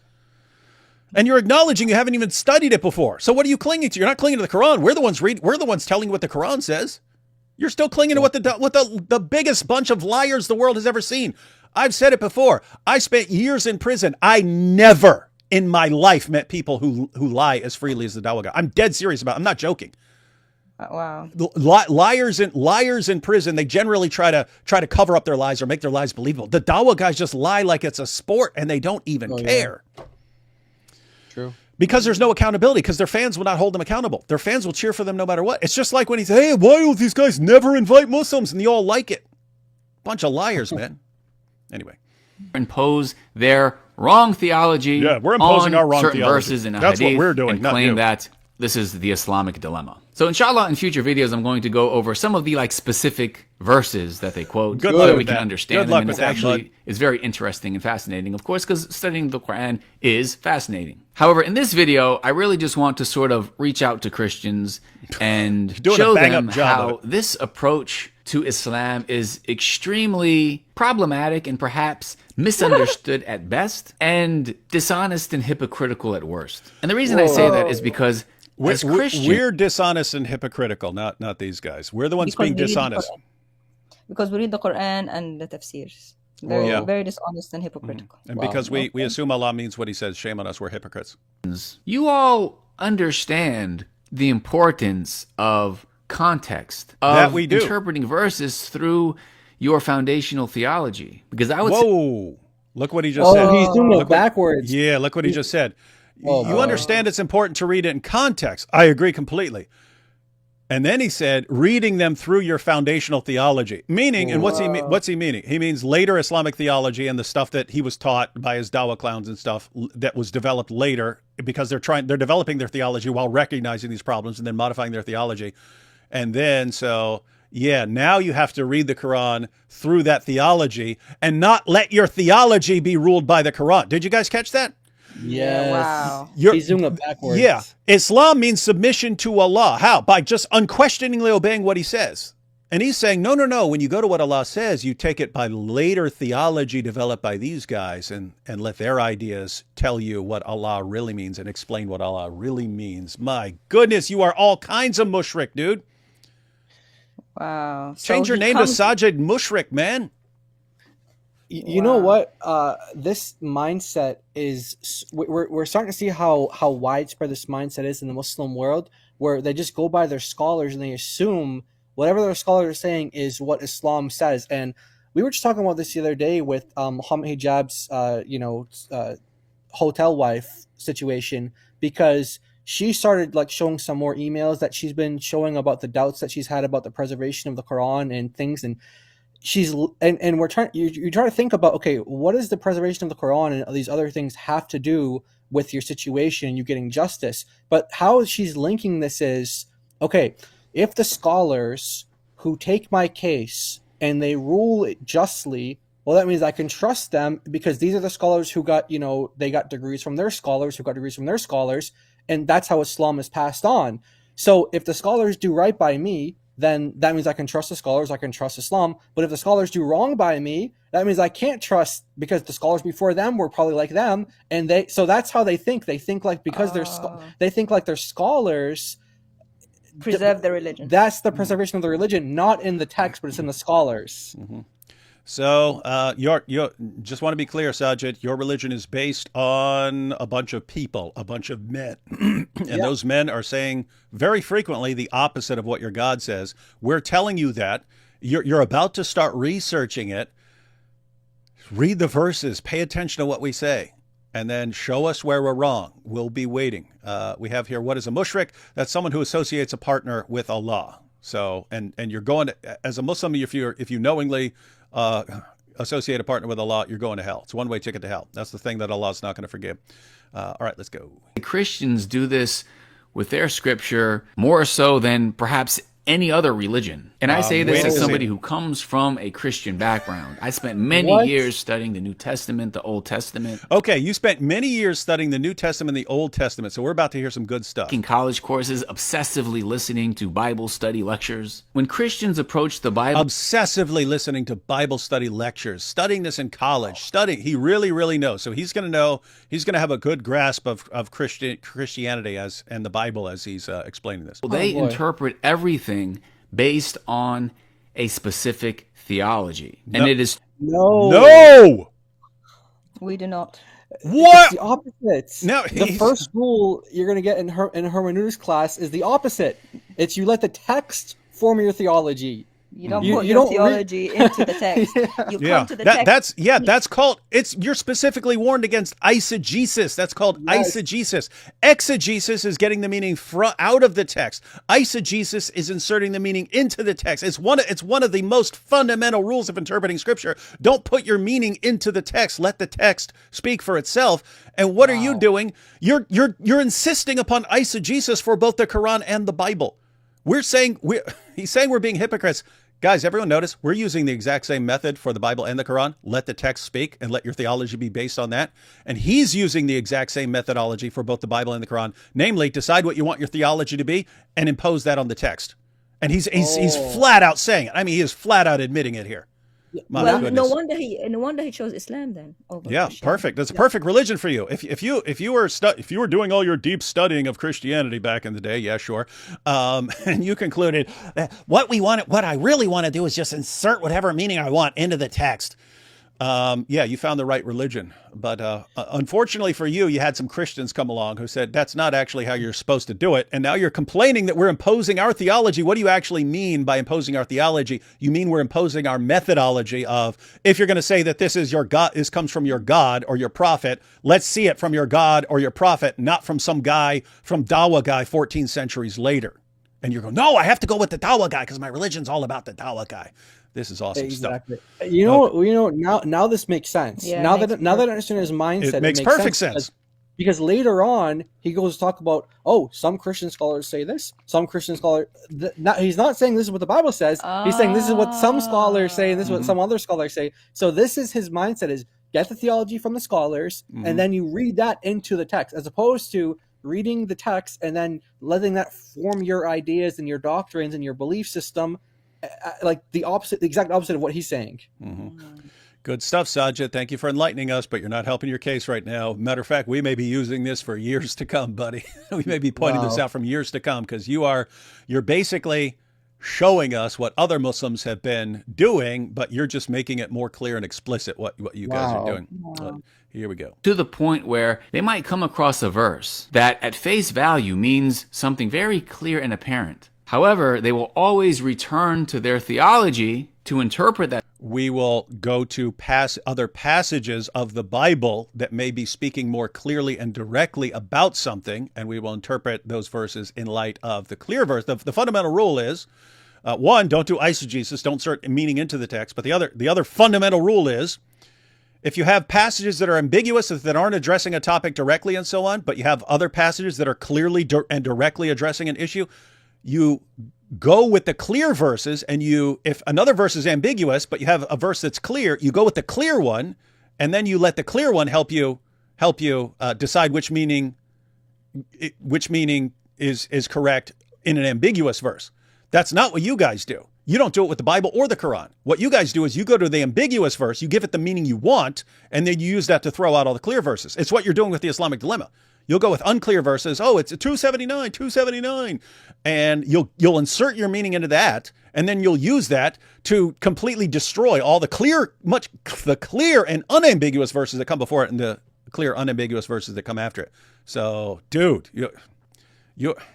And you're acknowledging you haven't even studied it before. So what are you clinging to? You're not clinging to the Quran. We're the ones telling you what the Quran says. You're still clinging to what the biggest bunch of liars the world has ever seen. I've said it before. I spent years in prison. I never in my life met people who lie as freely as the dawah guy. I'm dead serious about it. I'm not joking. Wow. Liars in prison, they generally try to cover up their lies or make their lies believable. The dawah guys just lie like it's a sport and they don't even care. Yeah. True. Because there's no accountability, because their fans will not hold them accountable. Their fans will cheer for them no matter what. It's just like when he says, hey, why do these guys never invite Muslims? And you all like it. Bunch of liars, man. Anyway. Impose their wrong theology. Yeah, we're imposing our wrong certain theology. Verses in a That's hadith what we're doing, and not claim you. that this is the Islamic dilemma. So inshallah, in future videos, I'm going to go over some of the specific verses that they quote Good so luck that we with can that. understand Good them. luck And with it's that, bud. it's very interesting and fascinating, of course, because studying the Quran is fascinating. However, in this video, I really just want to sort of reach out to Christians and Doing a show bang-up them job of how it. this approach to Islam is extremely problematic and perhaps misunderstood at best and dishonest and hypocritical at worst. And the reason I say that is because as Christians, We're dishonest and hypocritical, not these guys. We're the ones Because being we read the dishonest. Because we read the Quran and the tafsirs. Very dishonest and hypocritical. And because we assume Allah means what he says, shame on us, we're hypocrites. you all understand the importance of context, of That we do. interpreting verses through your foundational theology. Because I would say, Whoa. Look what he just said. He's doing Look it backwards. Look what he just said. Oh, You boy. understand it's important to read it in context. I agree completely. And then he said, reading them through your foundational theology. Meaning, and what's he meaning? He means later Islamic theology and the stuff that he was taught by his dawah clowns and stuff that was developed later, because they're developing their theology while recognizing these problems and then modifying their theology. And then, now you have to read the Quran through that theology and not let your theology be ruled by the Quran. Did you guys catch that? Yes. Wow. He's doing it backwards. Yeah. Islam means submission to Allah. How? By just unquestioningly obeying what he says. And he's saying, no. When you go to what Allah says, you take it by later theology developed by these guys and let their ideas tell you what Allah really means and explain what Allah really means. My goodness, you are all kinds of mushrik, dude. Wow. Change So your he name comes- to Saajid Mushrik, man. You know what? This mindset is we're starting to see how widespread this mindset is in the Muslim world. where they just go by their scholars and they assume whatever their scholars are saying is what Islam says. And we were just talking about this the other day with Muhammad Hijab's hotel wife situation, because she started like showing some more emails that she's been showing about the doubts that she's had about the preservation of the Quran and things. And we're trying, you try to think about, okay, what does the preservation of the Quran and these other things have to do with your situation and you getting justice? But how she's linking this is, okay, if the scholars who take my case and they rule it justly, well, that means I can trust them, because these are the scholars who got, they got degrees from their scholars, who got degrees from their scholars, and that's how Islam is passed on. So if the scholars do right by me, then that means I can trust the scholars, I can trust Islam. But if the scholars do wrong by me, that means I can't trust, because the scholars before them were probably like them, and so that's how they think. They think like, because they think like their scholars preserve the religion. That's the preservation of the religion, not in the text, but it's in the scholars. Mm-hmm. So, you just want to be clear, Saajid, your religion is based on a bunch of people, a bunch of men. And those men are saying very frequently the opposite of what your God says. We're telling you that. You're about to start researching it. Read the verses, pay attention to what we say, and then show us where we're wrong. We'll be waiting. We have here, what is a mushrik? That's someone who associates a partner with Allah. So, and you're going to, as a Muslim, if you knowingly associate a partner with Allah, you're going to hell. It's a one-way ticket to hell. That's the thing that Allah's not going to forgive. All right, let's go. Christians do this with their scripture more so than perhaps any other religion. And I say this as somebody who comes from a Christian background. I spent many years studying the New Testament, the Old Testament. Okay, you spent many years studying the New Testament and the Old Testament, so we're about to hear some good stuff. In college courses, obsessively listening to Bible study lectures. When Christians approach the Bible... Obsessively listening to Bible study lectures, studying this in college, studying. He really, really knows. So he's going to know, he's going to have a good grasp of Christianity and the Bible as he's explaining this. They interpret everything based on a specific theology. And it is... No! We do not. What? It's the opposite. No, the first rule you're going to get in hermeneutics class is the opposite. It's you let the text form your theology. You don't put your theology into the text. You come to the text. That's called, you're specifically warned against eisegesis. That's called eisegesis. Exegesis is getting the meaning out of the text. Eisegesis is inserting the meaning into the text. It's one of the most fundamental rules of interpreting scripture. Don't put your meaning into the text. Let the text speak for itself. And what are you doing? You're insisting upon eisegesis for both the Quran and the Bible. He's saying we're being hypocrites. Guys, everyone notice we're using the exact same method for the Bible and the Quran. Let the text speak and let your theology be based on that. And he's using the exact same methodology for both the Bible and the Quran. Namely, decide what you want your theology to be and impose that on the text. And he's flat out saying it. I mean, he is flat out admitting it here. No wonder he chose Islam then. Perfect. That's a perfect religion for you. If you were doing all your deep studying of Christianity back in the day, yeah, sure, and you concluded that what I really want to do is just insert whatever meaning I want into the text. You found the right religion. But unfortunately for you, you had some Christians come along who said that's not actually how you're supposed to do it. And now you're complaining that we're imposing our theology. What do you actually mean by imposing our theology? You mean we're imposing our methodology of, if you're going to say that this is your God, this comes from your God or your prophet, let's see it from your God or your prophet, not from some guy, from Dawa guy 14 centuries later. And you're going, no, I have to go with the Dawa guy because my religion's all about the Dawa guy. This is awesome stuff. Now this makes sense. Yeah, now that I understand his mindset, it makes perfect sense. Because later on he goes to talk about, some Christian scholars say this, some Christian scholars. He's not saying this is what the Bible says. He's saying this is what some scholars say, and this is what some other scholars say. So this is his mindset: is get the theology from the scholars, and then you read that into the text, as opposed to reading the text and then letting that form your ideas and your doctrines and your belief system. Like the exact opposite of what he's saying. Good stuff, Saajid. Thank you for enlightening us, but you're not helping your case right now. Matter of fact, we may be using this for years to come, buddy. We may be pointing this out from years to come, because you're basically showing us what other Muslims have been doing, but you're just making it more clear and explicit what you guys are doing. Here we go. To the point where they might come across a verse that at face value means something very clear and apparent. However, they will always return to their theology to interpret that. We will go to other passages of the Bible that may be speaking more clearly and directly about something, and we will interpret those verses in light of the clear verse. The fundamental rule is, one, don't do eisegesis, don't insert meaning into the text. But the other fundamental rule is, if you have passages that are ambiguous, that aren't addressing a topic directly and so on, but you have other passages that are clearly and directly addressing an issue, you go with the clear verses, and if another verse is ambiguous, but you have a verse that's clear, you go with the clear one, and then you let the clear one help you decide which meaning is correct in an ambiguous verse. That's not what you guys do. You don't do it with the Bible or the Quran. What you guys do is you go to the ambiguous verse, you give it the meaning you want, and then you use that to throw out all the clear verses. It's what you're doing with the Islamic dilemma. You'll go with unclear verses. Oh, it's a 279, and you'll insert your meaning into that, and then you'll use that to completely destroy all the clear and unambiguous verses that come before it, and the clear unambiguous verses that come after it. So, dude,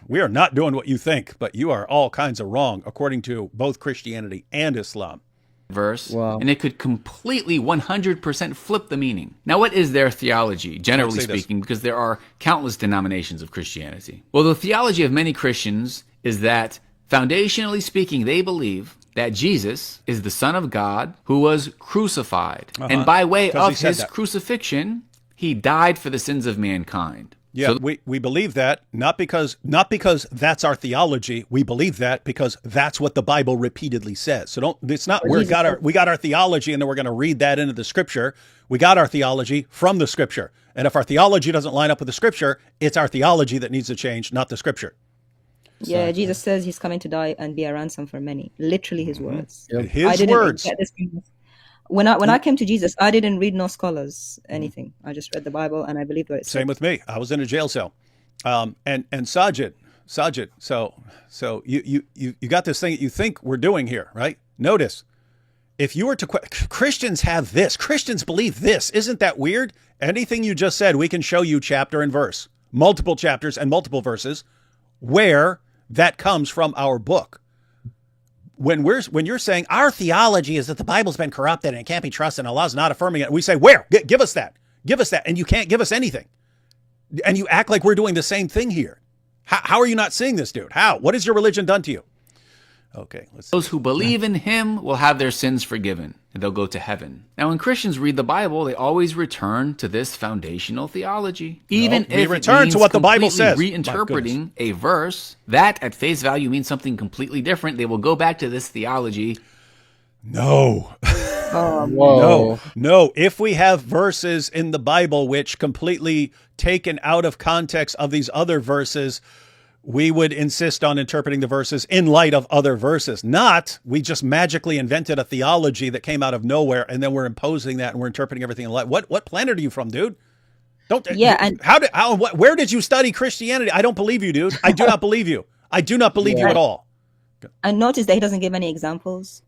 we are not doing what you think, but you are all kinds of wrong according to both Christianity and Islam. Verse, and it could completely 100% flip the meaning. Now, what is their theology, generally speaking, because there are countless denominations of Christianity? Well, the theology of many Christians is that, foundationally speaking, they believe that Jesus is the Son of God who was crucified. And by way of his crucifixion, he died for the sins of mankind. Yeah, so we believe that not because that's our theology. We believe that because that's what the Bible repeatedly says. So it's not we got our theology and then we're going to read that into the scripture. We got our theology from the scripture. And if our theology doesn't line up with the scripture, it's our theology that needs to change, not the scripture. Yeah, Jesus says he's coming to die and be a ransom for many. Literally his words. Yep. His words. When I came to Jesus, I didn't read no scholars, anything. I just read the Bible and I believed what it said. Same with me. I was in a jail cell. And Saajid, so you got this thing that you think we're doing here, right? Notice, if you were to Christians have this, Christians believe this. Isn't that weird? Anything you just said, we can show you chapter and verse, multiple chapters and multiple verses where that comes from our book. When you're saying our theology is that the Bible's been corrupted and it can't be trusted and Allah's not affirming it, we say, where? Give us that. Give us that. And you can't give us anything. And you act like we're doing the same thing here. How are you not seeing this, dude? How? What has your religion done to you? Okay, let's see. Those who believe in him will have their sins forgiven, and they'll go to heaven. Now, when Christians read the Bible, they always return to this foundational theology. Even if we return to what the Bible says. Reinterpreting a verse that at face value means something completely different, they will go back to this theology. No. Whoa. No. If we have verses in the Bible which completely taken out of context of these other verses, we would insist on interpreting the verses in light of other verses. Not, we just magically invented a theology that came out of nowhere, and then we're imposing that and we're interpreting everything in light. What planet are you from, dude? Where did you study Christianity? I don't believe you, dude. I do not believe you. I do not believe you at all. I noticed that he doesn't give any examples.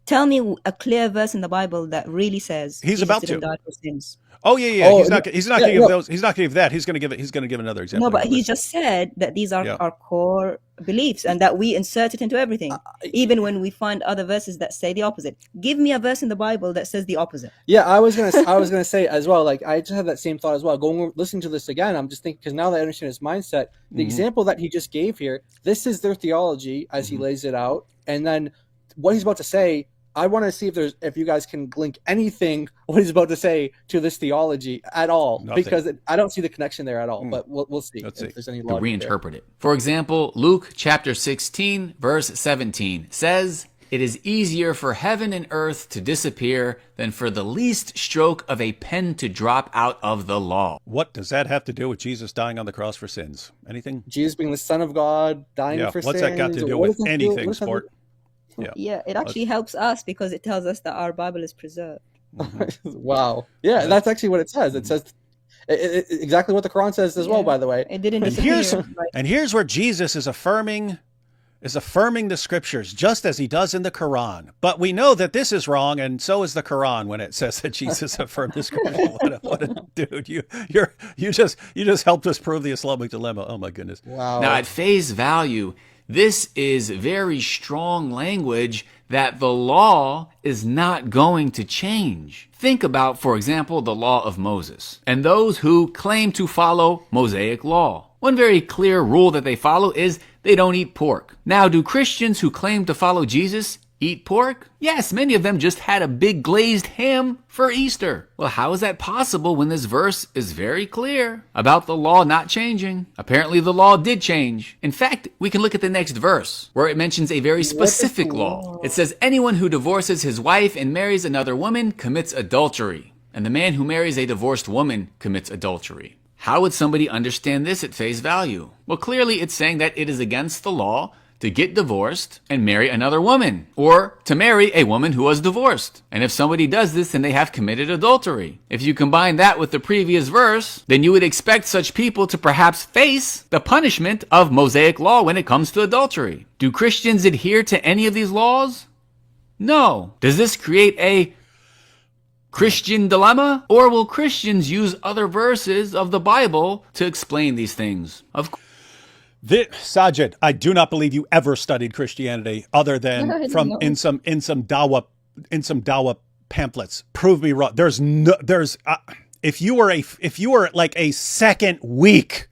Tell me a clear verse in the Bible that really says he's about didn't to die for sins. Oh yeah. He's not going to give those. He's not going to give that. He's going to give another example. No, but he just said that these are our core beliefs and that we insert it into everything, even when we find other verses that say the opposite. Give me a verse in the Bible that says the opposite. Yeah, I was gonna say as well. Like I just had that same thought as well. Listening to this again, I'm just thinking because now that I understand his mindset, the example that he just gave here, this is their theology as he lays it out, and then what he's about to say. I want to see if you guys can link anything what he's about to say to this theology at all. Nothing. Because I don't see the connection there at all. But we'll see if there's any logic to reinterpret it. For example, Luke chapter 16, verse 17 says, "It is easier for heaven and earth to disappear than for the least stroke of a pen to drop out of the law." What does that have to do with Jesus dying on the cross for sins? Anything? Jesus being the Son of God, dying for sins. What's that got to do with anything, sport? Yeah, it actually helps us because it tells us that our Bible is preserved. Wow. Yeah, that's actually what it says. It says exactly what the Quran says as well, by the way. It didn't disappear. And here's where Jesus is affirming is affirming the scriptures just as he does in the Quran. But we know that this is wrong, and so is the Quran when it says that Jesus affirmed the scriptures. What a dude! You just helped us prove the Islamic dilemma. Oh my goodness! Wow. Now, at face value, this is very strong language that the law is not going to change. Think about, for example, the law of Moses and those who claim to follow Mosaic law. One very clear rule that they follow is they don't eat pork. Now, do Christians who claim to follow Jesus eat pork? Yes, many of them just had a big glazed ham for Easter. Well, how is that possible when this verse is very clear about the law not changing? Apparently the law did change. In fact, we can look at the next verse where it mentions a very specific law. It says, anyone who divorces his wife and marries another woman commits adultery, and the man who marries a divorced woman commits adultery. How would somebody understand this at face value? Well, clearly it's saying that it is against the law to get divorced and marry another woman, or to marry a woman who was divorced. And if somebody does this, then they have committed adultery. If you combine that with the previous verse, then you would expect such people to perhaps face the punishment of Mosaic law when it comes to adultery. Do Christians adhere to any of these laws? No. Does this create a Christian dilemma? Or will Christians use other verses of the Bible to explain these things? Saajid, I do not believe you ever studied Christianity other than from in some dawah pamphlets. Prove me wrong. If you were like a second week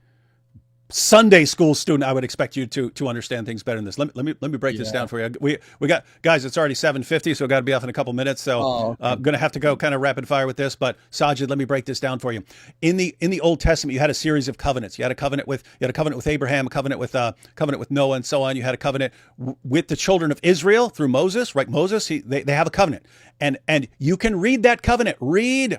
Sunday school student, I would expect you to understand things better than this. Let me break this down for you. We got, guys, it's already 7:50, so we've got to be off in a couple minutes. So I'm going to have to go kind of rapid fire with this. But Saajid, let me break this down for you. In the Old Testament, you had a series of covenants. You had a covenant with Abraham, a covenant with Noah, and so on. You had a covenant with the children of Israel through Moses, right? Moses, they have a covenant, and you can read that covenant. Read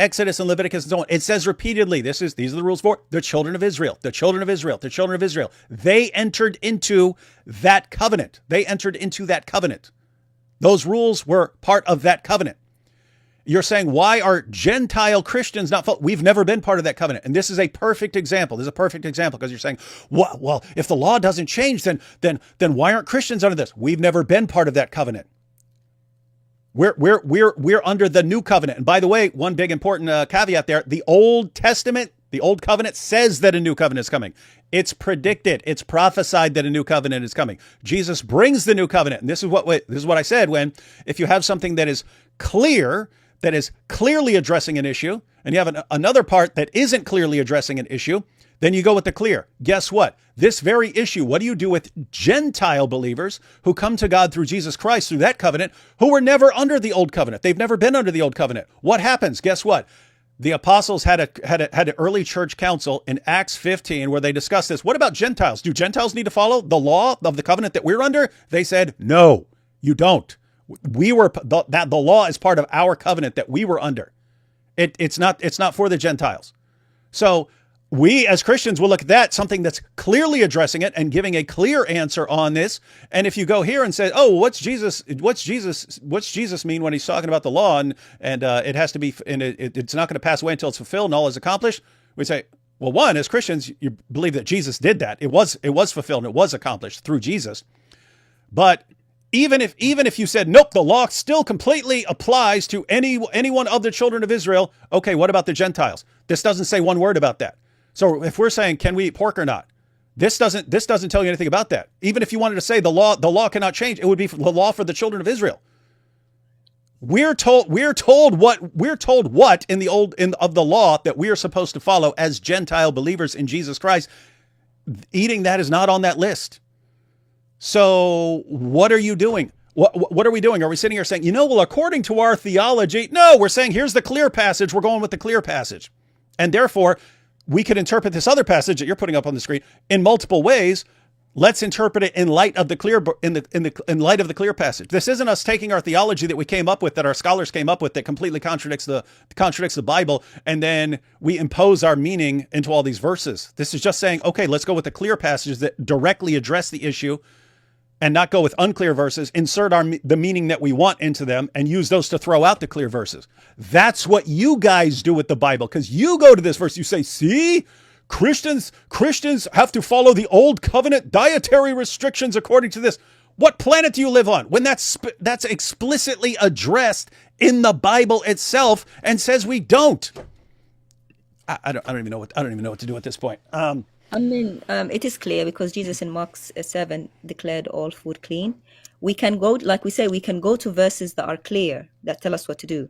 Exodus and Leviticus and so on. It says repeatedly, these are the rules for the children of Israel, the children of Israel, the children of Israel. They entered into that covenant. Those rules were part of that covenant. You're saying, why are Gentile Christians not? We've never been part of that covenant. And this is a perfect example. Because you're saying, well, if the law doesn't change, then why aren't Christians under this? We've never been part of that covenant. We're under the new covenant. And by the way, one big important caveat there, the Old Testament, the Old Covenant says that a new covenant is coming. It's predicted. It's prophesied that a new covenant is coming. Jesus brings the new covenant. And this is what I said if you have something that is clear, that is clearly addressing an issue, and you have another part that isn't clearly addressing an issue, then you go with the clear. Guess what? This very issue, what do you do with Gentile believers who come to God through Jesus Christ, through that covenant, who were never under the old covenant? They've never been under the old covenant. What happens? Guess what? The apostles had an early church council in Acts 15 where they discussed this. What about Gentiles? Do Gentiles need to follow the law of the covenant that we're under? They said, no, you don't. The law is part of our covenant that we were under. It's not for the Gentiles. So we as Christians will look at that, something that's clearly addressing it and giving a clear answer on this. And if you go here and say, oh, what's Jesus mean when he's talking about the law and it has to be, and it's not going to pass away until it's fulfilled and all is accomplished? We say, well, one, as Christians, you believe that Jesus did that. It was fulfilled and it was accomplished through Jesus. But even if you said, nope, the law still completely applies to anyone of the children of Israel. Okay, what about the Gentiles? This doesn't say one word about that. So if we're saying, can we eat pork or not? This doesn't tell you anything about that. Even if you wanted to say the law cannot change, it would be the law for the children of Israel. We're told what in the law that we are supposed to follow as Gentile believers in Jesus Christ. Eating that is not on that list. So what are you doing? What are we doing? Are we sitting here saying, well, according to our theology? No, we're saying here's the clear passage. We're going with the clear passage. And therefore, we could interpret this other passage that you're putting up on the screen in multiple ways. Let's interpret it in light of the clear in light of the clear passage. This isn't us taking our theology that we came up with, that our scholars came up with, that completely contradicts the Bible, and then we impose our meaning into all these verses. This is just saying, okay, let's go with the clear passages that directly address the issue, and not go with unclear verses, insert the meaning that we want into them, and use those to throw out the clear verses. That's what you guys do with the Bible, because you go to this verse, you say, see, Christians have to follow the old covenant dietary restrictions according to this. What planet do you live on when that's explicitly addressed in the Bible itself and says we don't? I don't even know what to do at this point. I mean, it is clear because Jesus in Mark 7 declared all food clean. We can go, like we say, we can go to verses that are clear, that tell us what to do.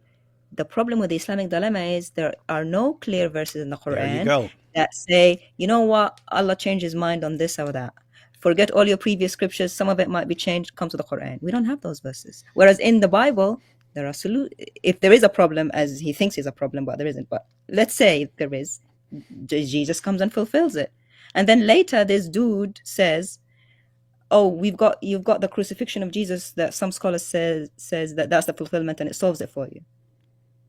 The problem with the Islamic dilemma is there are no clear verses in the Quran that say, you know what, Allah changed his mind on this or that. Forget all your previous scriptures. Some of it might be changed. Come to the Quran. We don't have those verses. Whereas in the Bible, there are if there is a problem, as he thinks is a problem, but there isn't. But let's say there is, Jesus comes and fulfills it. And then later, this dude says, "Oh, you've got the crucifixion of Jesus that some scholars says that that's the fulfillment and it solves it for you."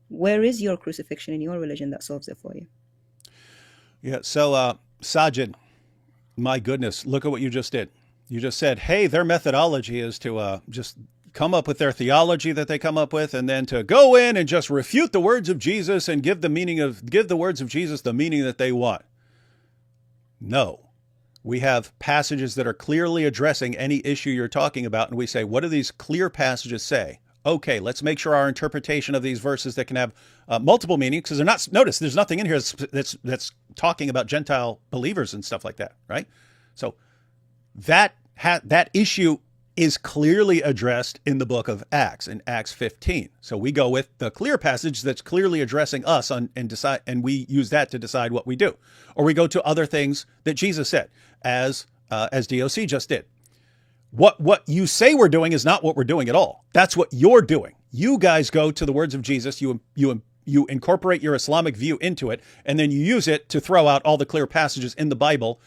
Where is your crucifixion in your religion that solves it for you? Yeah. So, Saajid, my goodness, look at what you just did. You just said, "Hey, their methodology is to just come up with their theology that they come up with, and then to go in and just refute the words of Jesus and give the words of Jesus the meaning that they want." No. We have passages that are clearly addressing any issue you're talking about, and we say, what do these clear passages say? Okay, let's make sure our interpretation of these verses that can have multiple meanings, because they're not. Notice there's nothing in here that's talking about Gentile believers and stuff like that, right? So that issue is clearly addressed in the book of Acts, in Acts 15. So we go with the clear passage that's clearly addressing us and we use that to decide what we do. Or we go to other things that Jesus said, as DOC just did. What you say we're doing is not what we're doing at all. That's what you're doing. You guys go to the words of Jesus, you incorporate your Islamic view into it, and then you use it to throw out all the clear passages in the Bible.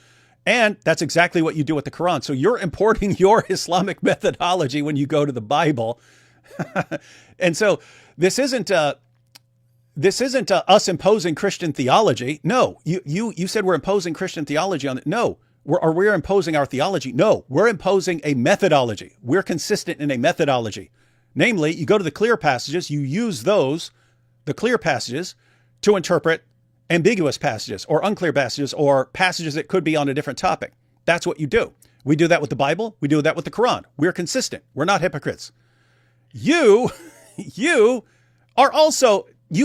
And that's exactly what you do with the Quran. So you're importing your Islamic methodology when you go to the Bible. And so this isn't us imposing Christian theology. No, you said we're imposing Christian theology on it. No, we're imposing our theology. No, we're imposing a methodology. We're consistent in a methodology. Namely, you go to the clear passages, you use the clear passages, to interpret ambiguous passages or unclear passages or passages that could be on a different topic. That's what you do. We do that with the Bible. We do that with the Quran. We're consistent. We're not hypocrites. You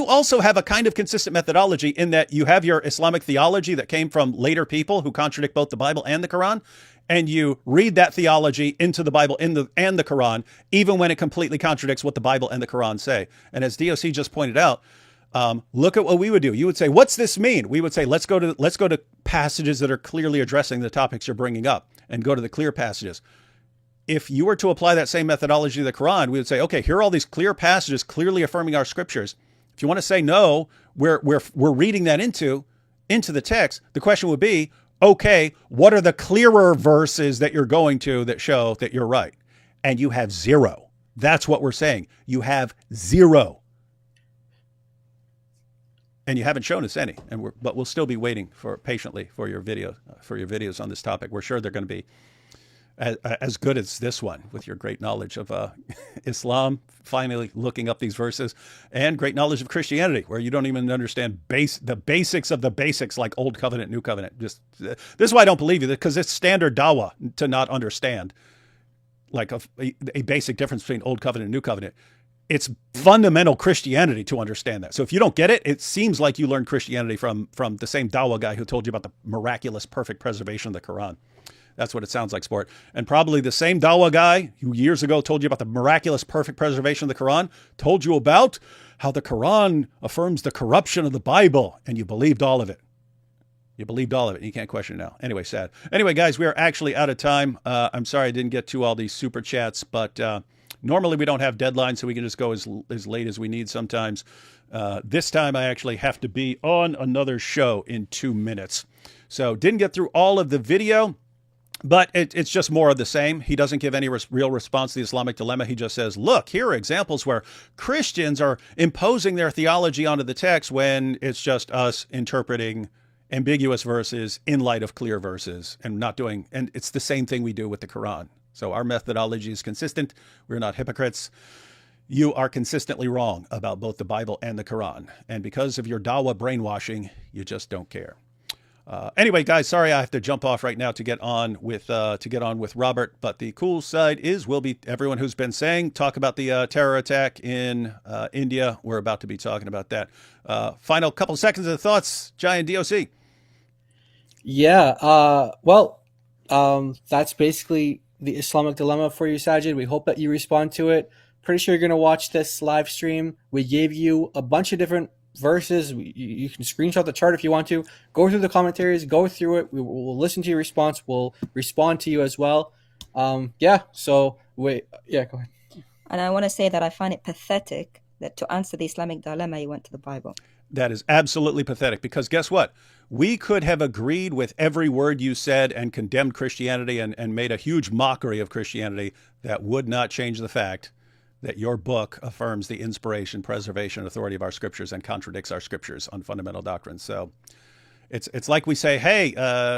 also have a kind of consistent methodology in that you have your Islamic theology that came from later people who contradict both the Bible and the Quran, and you read that theology into the Bible and the Quran, even when it completely contradicts what the Bible and the Quran say. And as DOC just pointed out, look at what we would do. You would say, "What's this mean?" We would say, let's go to passages that are clearly addressing the topics you're bringing up, and go to the clear passages. If you were to apply that same methodology to the Quran, we would say, okay, here are all these clear passages clearly affirming our scriptures. If you want to say no, we're reading that into the text, the question would be, okay, what are the clearer verses that you're going to that show that you're right? And you have zero. That's what we're saying. You have zero. And you haven't shown us any, but we'll still be waiting patiently for your videos on this topic. We're sure they're going to be as good as this one, with your great knowledge of Islam, finally looking up these verses, and great knowledge of Christianity, where you don't even understand the basics of the basics, like Old Covenant, New Covenant. This is why I don't believe you, because it's standard dawah to not understand like a basic difference between Old Covenant and New Covenant. It's fundamental Christianity to understand that. So if you don't get it, it seems like you learned Christianity from the same dawah guy who told you about the miraculous, perfect preservation of the Quran. That's what it sounds like, sport. And probably the same dawah guy who years ago told you about the miraculous, perfect preservation of the Quran told you about how the Quran affirms the corruption of the Bible, and you believed all of it. You believed all of it. And you can't question it now. Anyway, sad. Anyway, guys, we are actually out of time. I'm sorry I didn't get to all these super chats, but normally we don't have deadlines, so we can just go as late as we need sometimes. This time I actually have to be on another show in 2 minutes. So didn't get through all of the video, but it's just more of the same. He doesn't give any real response to the Islamic dilemma. He just says, look, here are examples where Christians are imposing their theology onto the text when it's just us interpreting ambiguous verses in light of clear verses and it's the same thing we do with the Quran. So our methodology is consistent. We're not hypocrites. You are consistently wrong about both the Bible and the Quran. And because of your dawah brainwashing, you just don't care. Anyway, guys, sorry I have to jump off right now to get on with Robert. But the cool side is everyone who's been saying talk about the terror attack in India. We're about to be talking about that. Final couple seconds of thoughts, Jai and DOC. Yeah. That's basically the Islamic dilemma for you, Saajid. We hope that you respond to it. Pretty sure you're going to watch this live stream. We gave you a bunch of different verses. You can screenshot the chart if you want to. Go through the commentaries. Go through it. We'll listen to your response. We'll respond to you as well. Go ahead. And I want to say that I find it pathetic that to answer the Islamic dilemma, you went to the Bible. That is absolutely pathetic because guess what? We could have agreed with every word you said and condemned Christianity and made a huge mockery of Christianity. That would not change the fact that your book affirms the inspiration, preservation, and authority of our scriptures and contradicts our scriptures on fundamental doctrines. So it's like we say, hey,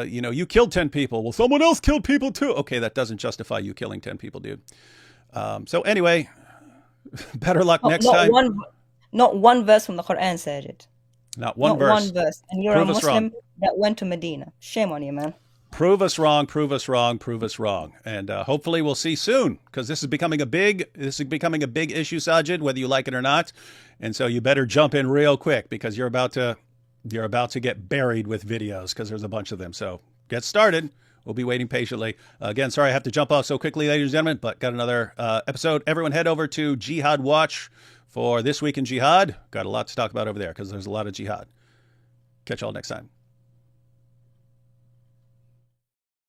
you killed 10 people. Well, someone else killed people too. Okay, that doesn't justify you killing 10 people, dude. So anyway, better luck next time. Not one verse from the Quran, Saajid. Not one verse. And you're a Muslim that went to Medina. Shame on you, man. Prove us wrong, prove us wrong, prove us wrong. And hopefully we'll see soon because this is becoming a big issue, Saajid, whether you like it or not. And so you better jump in real quick because you're about to get buried with videos because there's a bunch of them. So get started. We'll be waiting patiently. Again, sorry I have to jump off so quickly, ladies and gentlemen, but got another episode. Everyone head over to Jihad Watch for This Week in Jihad. Got a lot to talk about over there because there's a lot of jihad. Catch y'all next time.